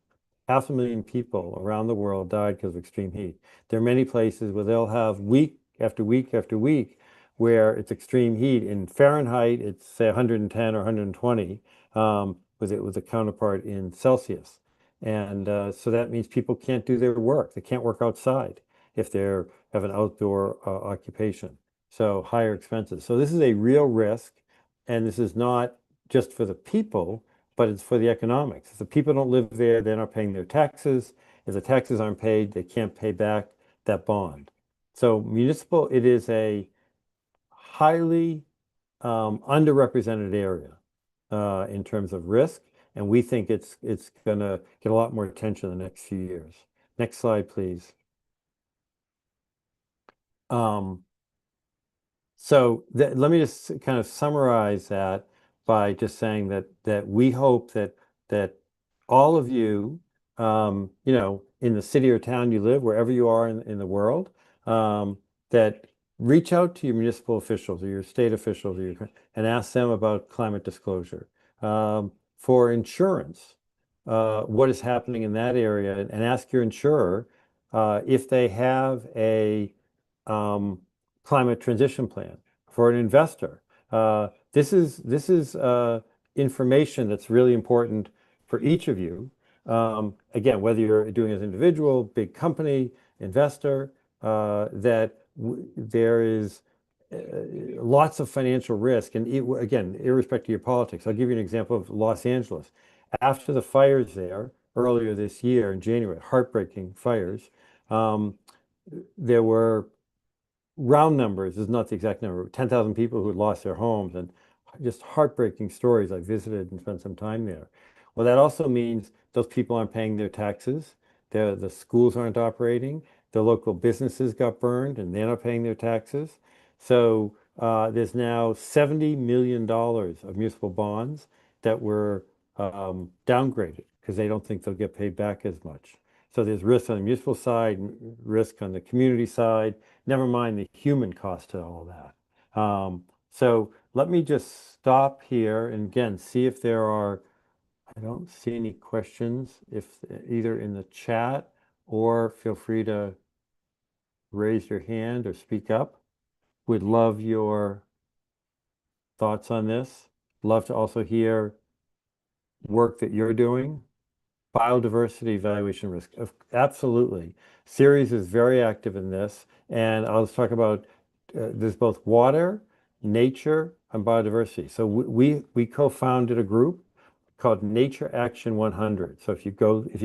500,000 people around the world died because of extreme heat. There are many places where they'll have week after week after week where it's extreme heat. In Fahrenheit, it's say 110 or 120, with a counterpart in Celsius. And so that means people can't do their work. They can't work outside if they have an outdoor occupation. so higher expenses. So this is a real risk, and this is not just for the people, but it's for the economics. If the people don't live there, they're not paying their taxes. If the taxes aren't paid, they can't pay back that bond. So municipal, it is a highly underrepresented area in terms of risk, and we think it's going to get a lot more attention in the next few years. Next slide, please. So let me just kind of summarize that by just saying that we hope that all of you, in the city or town you live, wherever you are in the world, that reach out to your municipal officials or your state officials and ask them about climate disclosure. For insurance, what is happening in that area, and ask your insurer if they have a climate transition plan. For an investor, this is information that's really important for each of you. Again, whether you're doing it as an individual, big company, investor, there is lots of financial risk. And again, irrespective of your politics, I'll give you an example of Los Angeles. After the fires there earlier this year in January, heartbreaking fires, there were, round numbers is not the exact number, 10,000 people who had lost their homes, and just heartbreaking stories. I visited and spent some time there. Well, that also means those people aren't paying their taxes. The schools aren't operating. The local businesses got burned and they're not paying their taxes. So there's now $70 million of municipal bonds that were downgraded because they don't think they'll get paid back as much. So there's risk on the municipal side, risk on the community side, never mind the human cost to all that. So let me just stop here and again, see if there are, I don't see any questions, if either in the chat or feel free to raise your hand or speak up. We'd love your thoughts on this. Love to also hear work that you're doing. Biodiversity evaluation risk. Absolutely. Ceres is very active in this. And I'll just talk about there's both water, nature, and biodiversity. So we co-founded a group called Nature Action 100. So if you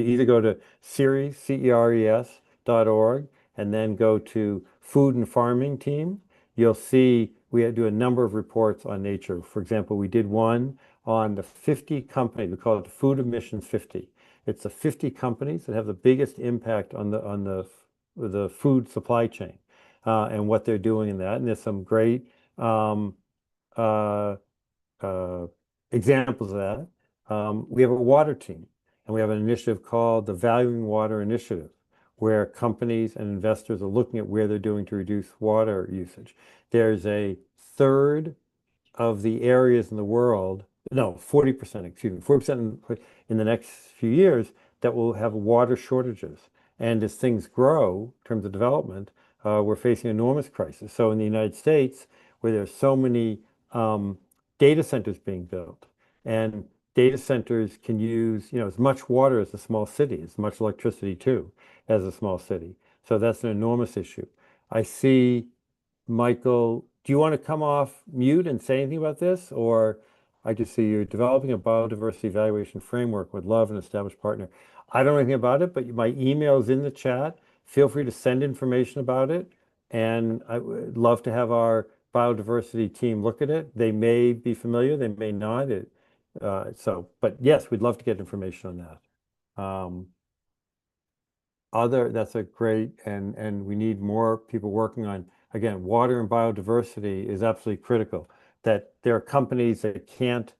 either go to Ceres, CERES.org, and then go to Food and Farming Team, you'll see we do a number of reports on nature. For example, we did one on the 50 companies. We call it the Food Emissions 50. It's the 50 companies that have the biggest impact on the food supply chain and what they're doing in that. And there's some great examples of that. We have a water team, and we have an initiative called the Valuing Water Initiative, where companies and investors are looking at where they're doing to reduce water usage. There's a third of the areas in the world, no, 40%, excuse me, 40% in the next few years that will have water shortages. And as things grow in terms of development, we're facing an enormous crisis. So in the United States, where there's so many data centers being built, and data centers can use, as much water as a small city, as much electricity too, as a small city. So that's an enormous issue. I see Michael, do you want to come off mute and say anything about this? Or I just see you're developing a biodiversity evaluation framework, would love an established partner. I don't know anything about it, but my email is in the chat. Feel free to send information about it. And I would love to have our biodiversity team look at it. They may be familiar, they may not. But yes, we'd love to get information on that. That's a great, and we need more people working on, again, water and biodiversity is absolutely critical. That there are companies that can't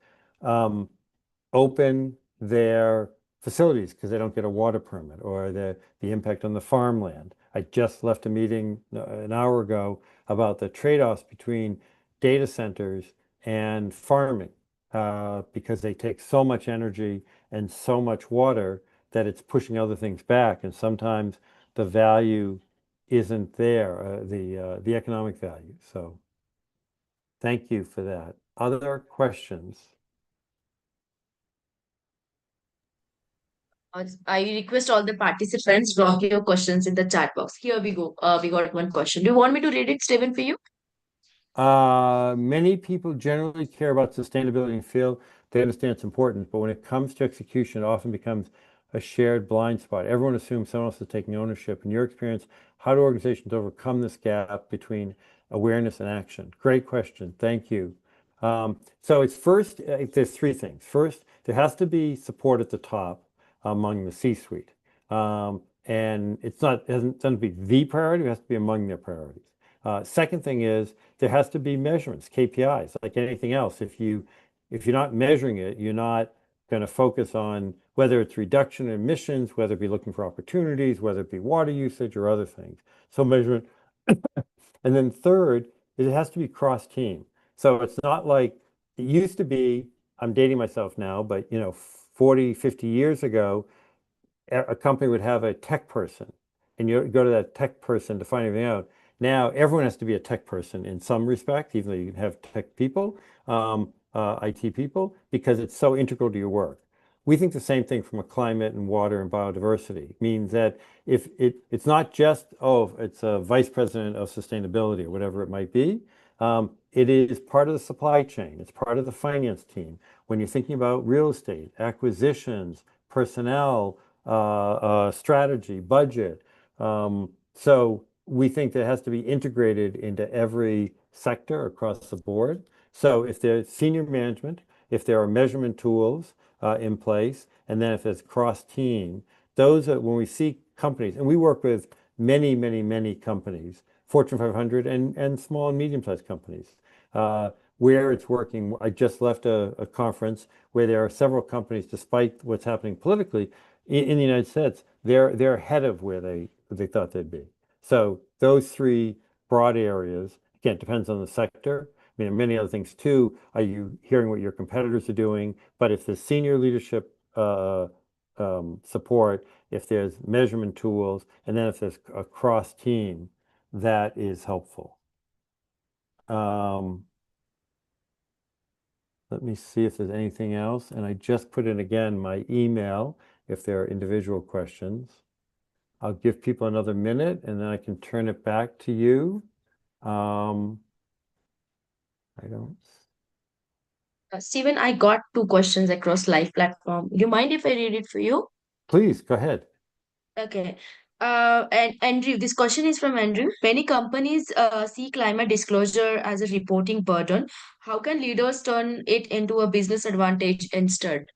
open their facilities because they don't get a water permit, or the impact on the farmland. I just left a meeting an hour ago about the trade-offs between data centers and farming because they take so much energy and so much water that it's pushing other things back, and sometimes the value isn't there, the economic value. So thank you for that. Other questions? I request all the participants drop your questions in the chat box. Here we go. We got one question. Do you want me to read it, Steven, for you? Many people generally care about sustainability and feel they understand it's important, but when it comes to execution, it often becomes a shared blind spot. Everyone assumes someone else is taking ownership. In your experience, how do organizations overcome this gap between awareness and action? Great question. Thank you. So it's first, there's three things. First, there has to be support at the top among the C-suite. And it doesn't be the priority, it has to be among their priorities. Second thing is there has to be measurements, KPIs, like anything else. If you're not measuring it, you're not going to focus on whether it's reduction in emissions, whether it be looking for opportunities, whether it be water usage or other things. So measurement. And then third, it has to be cross-team. So it's not like it used to be, I'm dating myself now, but 40, 50 years ago, a company would have a tech person, and you go to that tech person to find everything out. Now everyone has to be a tech person in some respect, even though you can have tech people, IT people, because it's so integral to your work. We think the same thing from a climate and water and biodiversity. It means that if it's not just, oh, it's a vice president of sustainability or whatever it might be. It is part of the supply chain. It's part of the finance team. When you're thinking about real estate, acquisitions, personnel, strategy, budget. So we think that it has to be integrated into every sector across the board. So if there's senior management, if there are measurement tools in place, and then if there's cross-team, those are when we see companies, and we work with many, many, many companies, Fortune 500 and small and medium-sized companies, where it's working. I just left a conference where there are several companies, despite what's happening politically in the United States, they're ahead of where they thought they'd be. So those three broad areas, again, it depends on the sector. I mean, many other things too. Are you hearing what your competitors are doing? But if there's senior leadership support, if there's measurement tools, and then if there's a cross team, that is helpful. Let me see if there's anything else. And I just put in again my email if there are individual questions. I'll give people another minute and then I can turn it back to you. I don't. Stephen, I got two questions across live platform. Do you mind if I read it for you? Please go ahead. Okay. And Andrew, this question is from Andrew. Many companies see climate disclosure as a reporting burden. How can leaders turn it into a business advantage instead?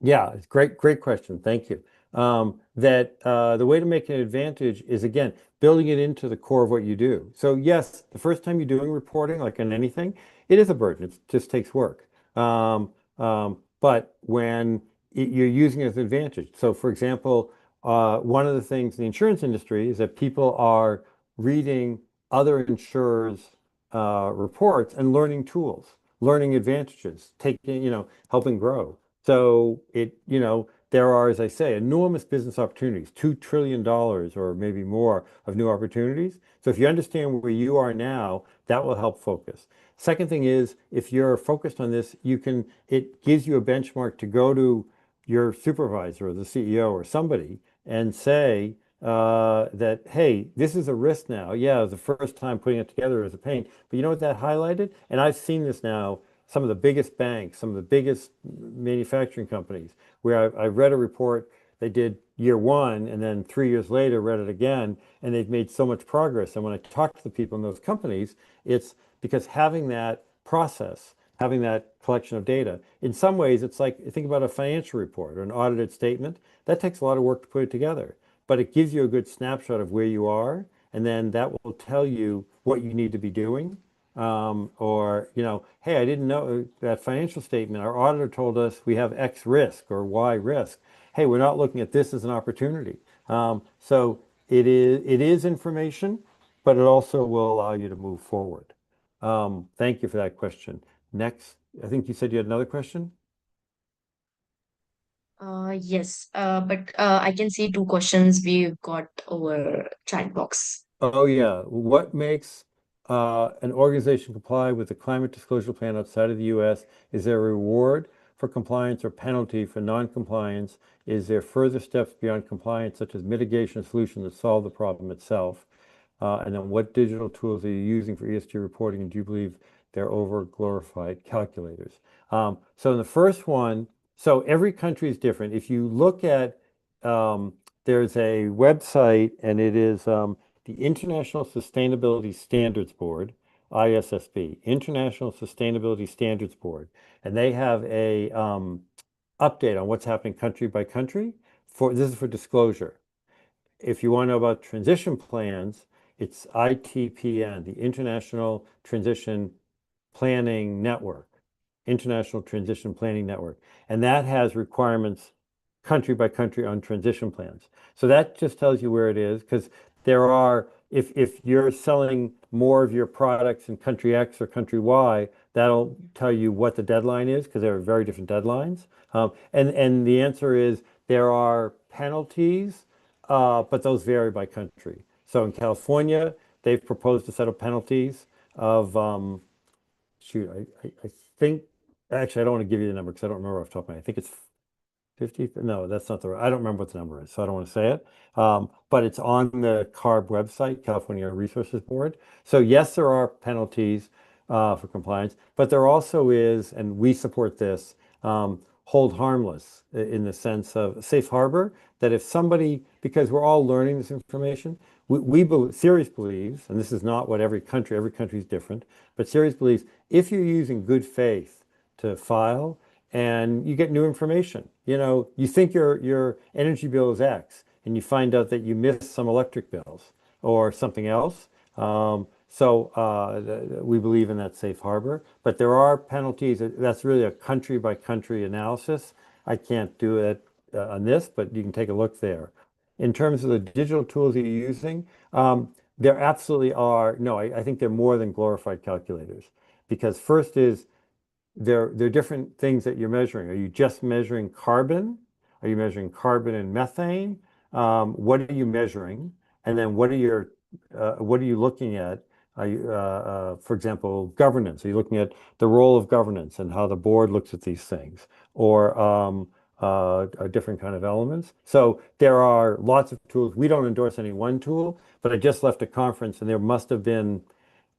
Yeah, it's great question. Thank you. The way to make an advantage is, again, building it into the core of what you do. So yes, the first time you're doing reporting, like in anything, it is a burden. It just takes work. But when you're using it as an advantage. So for example, one of the things in the insurance industry is that people are reading other insurers' reports and learning tools, learning advantages, helping grow. So there are, as I say, enormous business opportunities, $2 trillion or maybe more of new opportunities. So if you understand where you are now, that will help focus. Second thing is, if you're focused on this, it gives you a benchmark to go to your supervisor or the CEO or somebody and say that, hey, this is a risk now. Yeah, the first time putting it together is a pain. But you know what that highlighted? And I've seen this now, some of the biggest banks, some of the biggest manufacturing companies, where I read a report they did year one, and then 3 years later read it again, and they've made so much progress. And when I talk to the people in those companies, it's because having that process, having that collection of data, in some ways, it's like, think about a financial report or an audited statement. That takes a lot of work to put it together, but it gives you a good snapshot of where you are, and then that will tell you what you need to be doing. Or, hey, I didn't know that financial statement. Our auditor told us we have X risk or Y risk. Hey, we're not looking at this as an opportunity. So it is information, but it also will allow you to move forward. Thank you for that question. Next, I think you said you had another question. Yes, but I can see two questions we've got over chat box. Oh yeah, what makes an organization comply with the climate disclosure plan outside of the U.S.? Is there a reward for compliance or penalty for non-compliance? Is there further steps beyond compliance, such as mitigation solutions that solve the problem itself? And then what digital tools are you using for ESG reporting, and do you believe they're over glorified calculators? So in the first one, so every country is different. If you look at, there's a website, and it is the International Sustainability Standards Board, ISSB, International Sustainability Standards Board, and they have a update on what's happening country by country. This is for disclosure. If you want to know about transition plans, it's ITPN, the International Transition Planning Network, International Transition Planning Network. And that has requirements country by country on transition plans. So that just tells you where it is, because there are, if you're selling more of your products in country X or country Y, that'll tell you what the deadline is, because there are very different deadlines. And the answer is there are penalties, but those vary by country. So in California, they've proposed a set of penalties of, shoot, I think, actually, I don't want to give you the number because I don't remember off the top of my head. I think it's 50. No, that's not the right. I don't remember what the number is, so I don't want to say it. But it's on the CARB website, California Resources Board. So yes, there are penalties for compliance, but there also is, and we support this, hold harmless in the sense of safe harbor, that if somebody, because we're all learning this information, Ceres believes, and this is not what every country is different, but Ceres believes if you're using good faith to file and you get new information, you think your energy bill is X, and you find out that you missed some electric bills or something else. We believe in that safe harbor, but there are penalties. That's really a country by country analysis. I can't do it on this, but you can take a look there. In terms of the digital tools you're using, there absolutely are. No, I think they're more than glorified calculators, because first is they're different things that you're measuring. Are you just measuring carbon? Are you measuring carbon and methane? What are you measuring? And then what are you looking at? Are you, for example, governance? Are you looking at the role of governance and how the board looks at these things, or different kind of elements? So there are lots of tools. We don't endorse any one tool, but I just left a conference and there must have been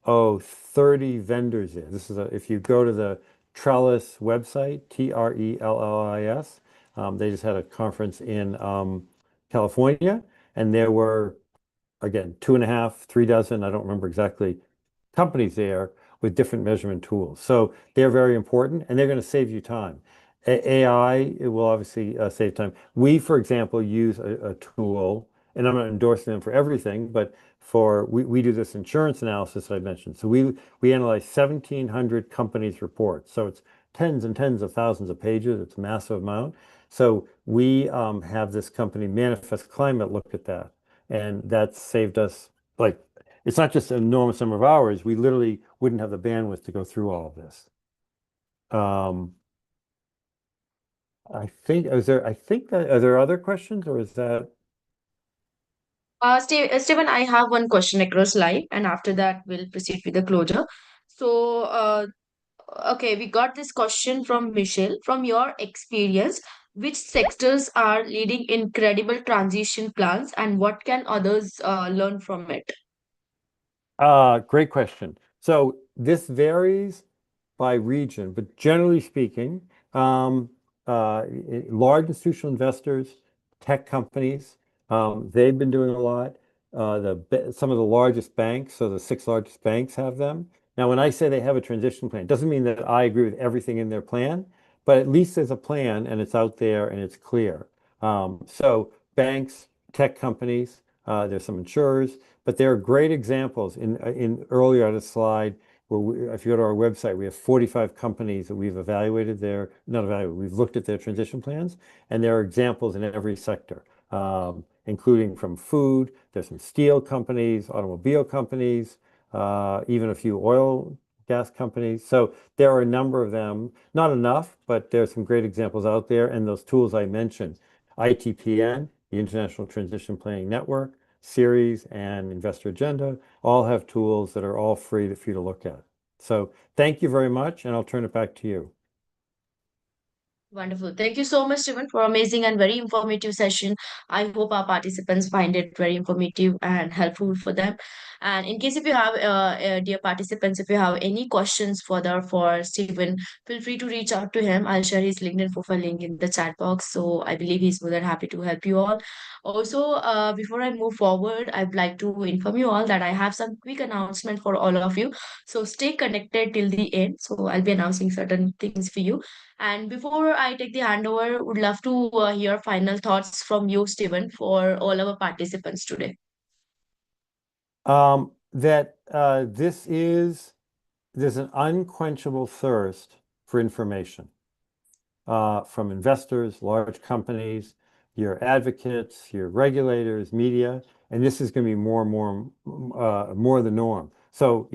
30 vendors there. If you go to the Trellis website, Trellis, they just had a conference in California, and there were, again, 2.5, 3 dozen, I don't remember exactly, companies there with different measurement tools. So they're very important, and they're going to save you time. AI, it will obviously save time. We, for example, use a tool, and I'm not endorsing them for everything, but we do this insurance analysis that I mentioned. So we analyze 1,700 companies' reports. So it's tens and tens of thousands of pages. It's a massive amount. So we have this company, Manifest Climate, look at that. And that's saved us, like, it's not just an enormous number of hours. We literally wouldn't have the bandwidth to go through all of this. I think that, are there other questions, or is that? Stephen, I have one question across live, and after that, we'll proceed with the closure. So, okay, we got this question from Michelle. From your experience, which sectors are leading incredible transition plans, and what can others learn from it? Great question. So this varies by region, but generally speaking, large institutional investors, tech companies, they've been doing a lot. Some of the largest banks, so the 6 largest banks have them. Now, when I say they have a transition plan, it doesn't mean that I agree with everything in their plan, but at least there's a plan and it's out there and it's clear. So banks, tech companies, there's some insurers, but there are great examples in earlier on the slide where if you go to our website, we have 45 companies that we've we've looked at their transition plans, and there are examples in every sector, including from food. There's some steel companies, automobile companies, even a few oil gas companies. So there are a number of them, not enough, but there's some great examples out there. And those tools I mentioned, ITPN, the International Transition Planning Network, Ceres, and Investor Agenda, all have tools that are all free for you to look at. So thank you very much, and I'll turn it back to you. Wonderful. Thank you so much, Steven, for amazing and very informative session. I hope our participants find it very informative and helpful for them. And in case if you have, dear participants, if you have any questions further for Steven, feel free to reach out to him. I'll share his LinkedIn profile link in the chat box. So I believe he's more than happy to help you all. Also, before I move forward, I'd like to inform you all that I have some quick announcement for all of you. So stay connected till the end. So I'll be announcing certain things for you. And before I take the handover, would love to hear final thoughts from you, Stephen, for all our participants today. That there's an unquenchable thirst for information from investors, large companies, your advocates, your regulators, media, and this is going to be more and more the norm. So,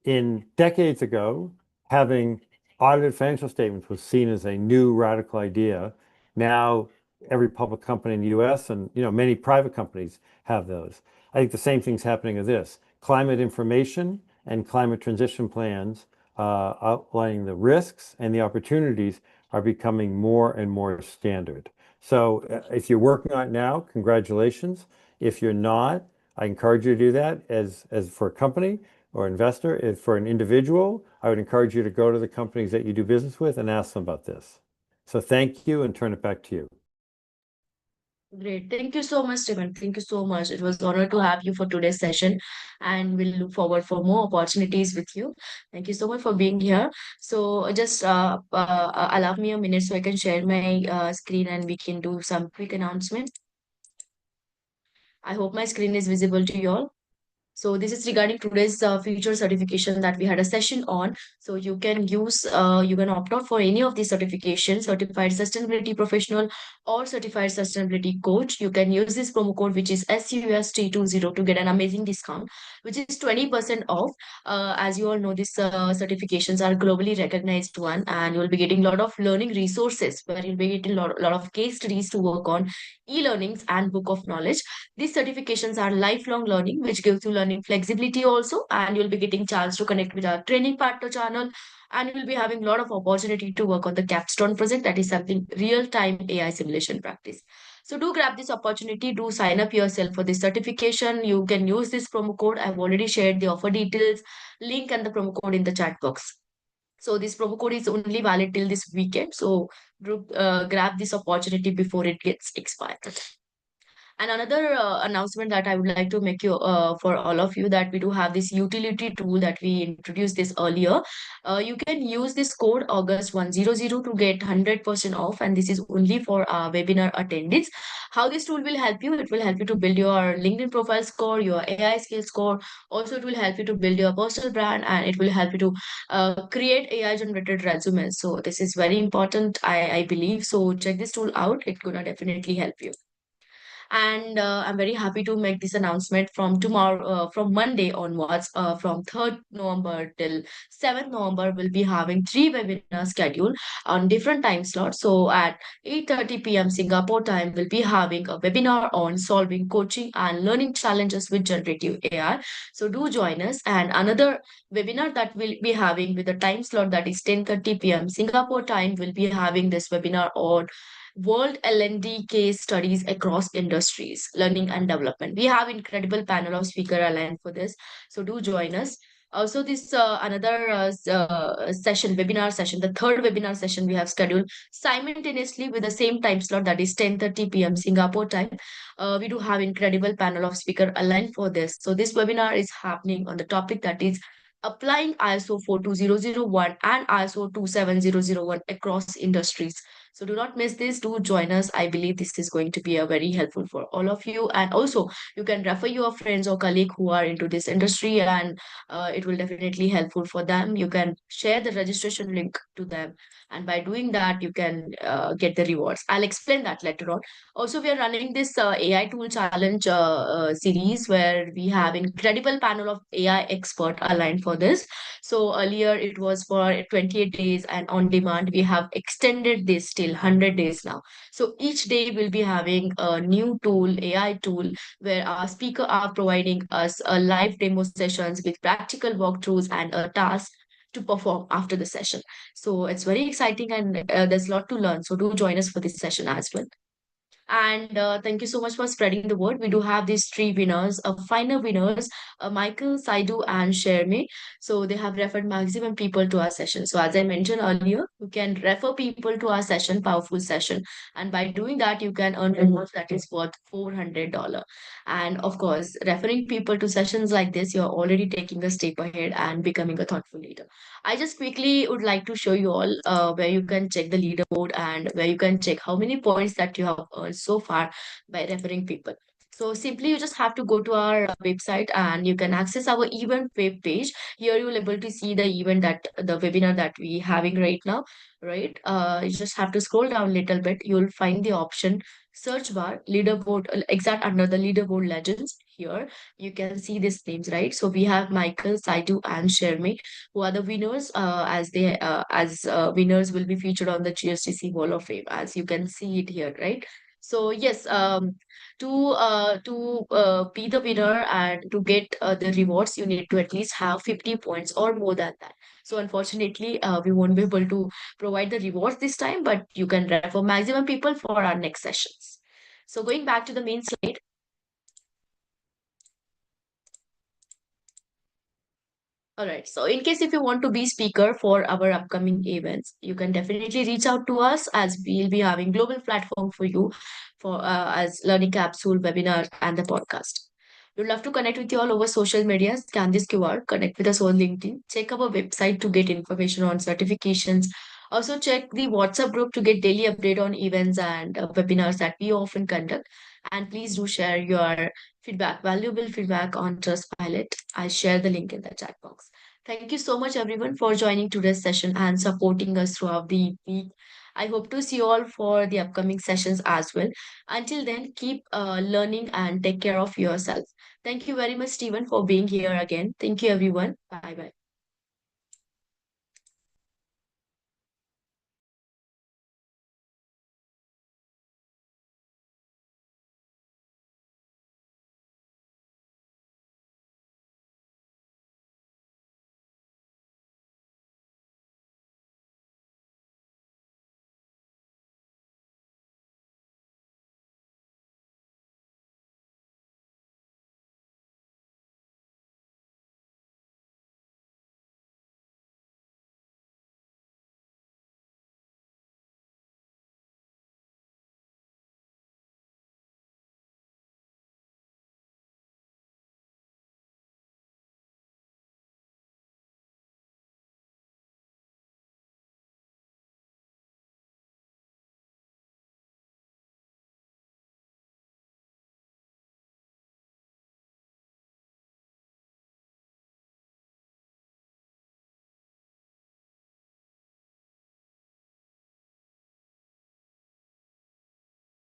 in decades ago, having audited financial statements was seen as a new radical idea. Now, every public company in the US and many private companies have those. I think the same thing's happening with this. Climate information and climate transition plans outlining the risks and the opportunities are becoming more and more standard. So if you're working on it now, congratulations. If you're not, I encourage you to do that as for a company or investor. If for an individual, I would encourage you to go to the companies that you do business with and ask them about this. So thank you and turn it back to you. Great. Thank you so much, Stephen. Thank you so much. It was an honor to have you for today's session, and we'll look forward for more opportunities with you. Thank you so much for being here. So just allow me a minute so I can share my screen and we can do some quick announcement. I hope my screen is visible to you all. So this is regarding today's future certification that we had a session on. So you can opt out for any of these certifications, certified sustainability professional or certified sustainability coach. You can use this promo code, which is SUST20 to get an amazing discount, which is 20% off. As you all know, these certifications are globally recognized one, and you'll be getting a lot of learning resources where you'll be getting lot of case studies to work on, e-learnings and book of knowledge. These certifications are lifelong learning, which gives you learning flexibility also, and you'll be getting chance to connect with our training partner channel, and you'll be having a lot of opportunity to work on the capstone project, that is something real-time AI simulation practice. So do grab this opportunity, do sign up yourself for this certification. You can use this promo code. I've already shared the offer details, link and the promo code in the chat box. So this promo code is only valid till this weekend. So grab this opportunity before it gets expired. And another announcement that I would like to make you for all of you, that we do have this utility tool that we introduced this earlier. You can use this code August 100 to get 100% off, and this is only for webinar attendees. How this tool will help you? It will help you to build your LinkedIn profile score, your AI skill score. Also, it will help you to build your personal brand, and it will help you to create AI generated resumes. So this is very important, I believe. So check this tool out. It's gonna definitely help you. And I'm very happy to make this announcement from tomorrow, from Monday onwards, from 3rd November till 7th November, we'll be having 3 webinars scheduled on different time slots. So at 8:30 p.m. Singapore time, we'll be having a webinar on solving coaching and learning challenges with generative AI. So do join us. And another webinar that we'll be having with the time slot, that is 10:30 p.m. Singapore time, we'll be having this webinar on World L&D case studies across industries, learning and development. We have incredible panel of speaker aligned for this, so do join us. Also, this another session, webinar session, the third webinar session we have scheduled simultaneously with the same time slot, that is 10:30 p.m. Singapore time. We do have incredible panel of speaker aligned for this. So this webinar is happening on the topic that is applying ISO 42001 and ISO 27001 across industries. So do not miss this. Do join us. I believe this is going to be a very helpful for all of you. And also, you can refer your friends or colleague who are into this industry, and it will definitely helpful for them. You can share the registration link to them, and by doing that, you can get the rewards. I'll explain that later on. Also, we are running this AI tool challenge series where we have incredible panel of AI expert aligned for this. So earlier it was for 28 days, and on demand we have extended this till 100 days now. So each day we'll be having a new tool, AI tool, where our speaker are providing us a live demo sessions with practical walkthroughs and a task to perform after the session. So it's very exciting, and there's a lot to learn. So do join us for this session as well. And thank you so much for spreading the word. We do have these three winners, final winners, Michael, Saidu, and Sherme. So they have referred maximum people to our session. So as I mentioned earlier, you can refer people to our session, powerful session. And by doing that, you can earn rewards that is worth $400. And of course, referring people to sessions like this, you're already taking a step ahead and becoming a thoughtful leader. I just quickly would like to show you all where you can check the leaderboard and where you can check how many points that you have earned so far by referring people. So simply you just have to go to our website and you can access our event web page. Here you will able to see the event that the webinar that we having right now, right? You just have to scroll down a little bit. You'll find the option search bar leaderboard exact under the leaderboard legends. Here you can see these names, right? So we have Michael, Saidu, and Shermi who are the winners as winners will be featured on the GSDC Wall of Fame, as you can see it here, right? So yes, to be the winner and to get the rewards, you need to at least have 50 points or more than that. So unfortunately, we won't be able to provide the rewards this time, but you can refer maximum people for our next sessions. So going back to the main slide. All right. So in case if you want to be speaker for our upcoming events, you can definitely reach out to us as we'll be having global platform for you for as learning capsule, webinar, and the podcast. We'd love to connect with you all over social media. Scan this QR, connect with us on LinkedIn, check our website to get information on certifications. Also check the WhatsApp group to get daily update on events and webinars that we often conduct. And please do share your feedback, valuable feedback on Trustpilot. I share the link in the chat box. Thank you so much, everyone, for joining today's session and supporting us throughout the week. I hope to see you all for the upcoming sessions as well. Until then, keep learning and take care of yourself. Thank you very much, Stephen, for being here again. Thank you, everyone. Bye bye.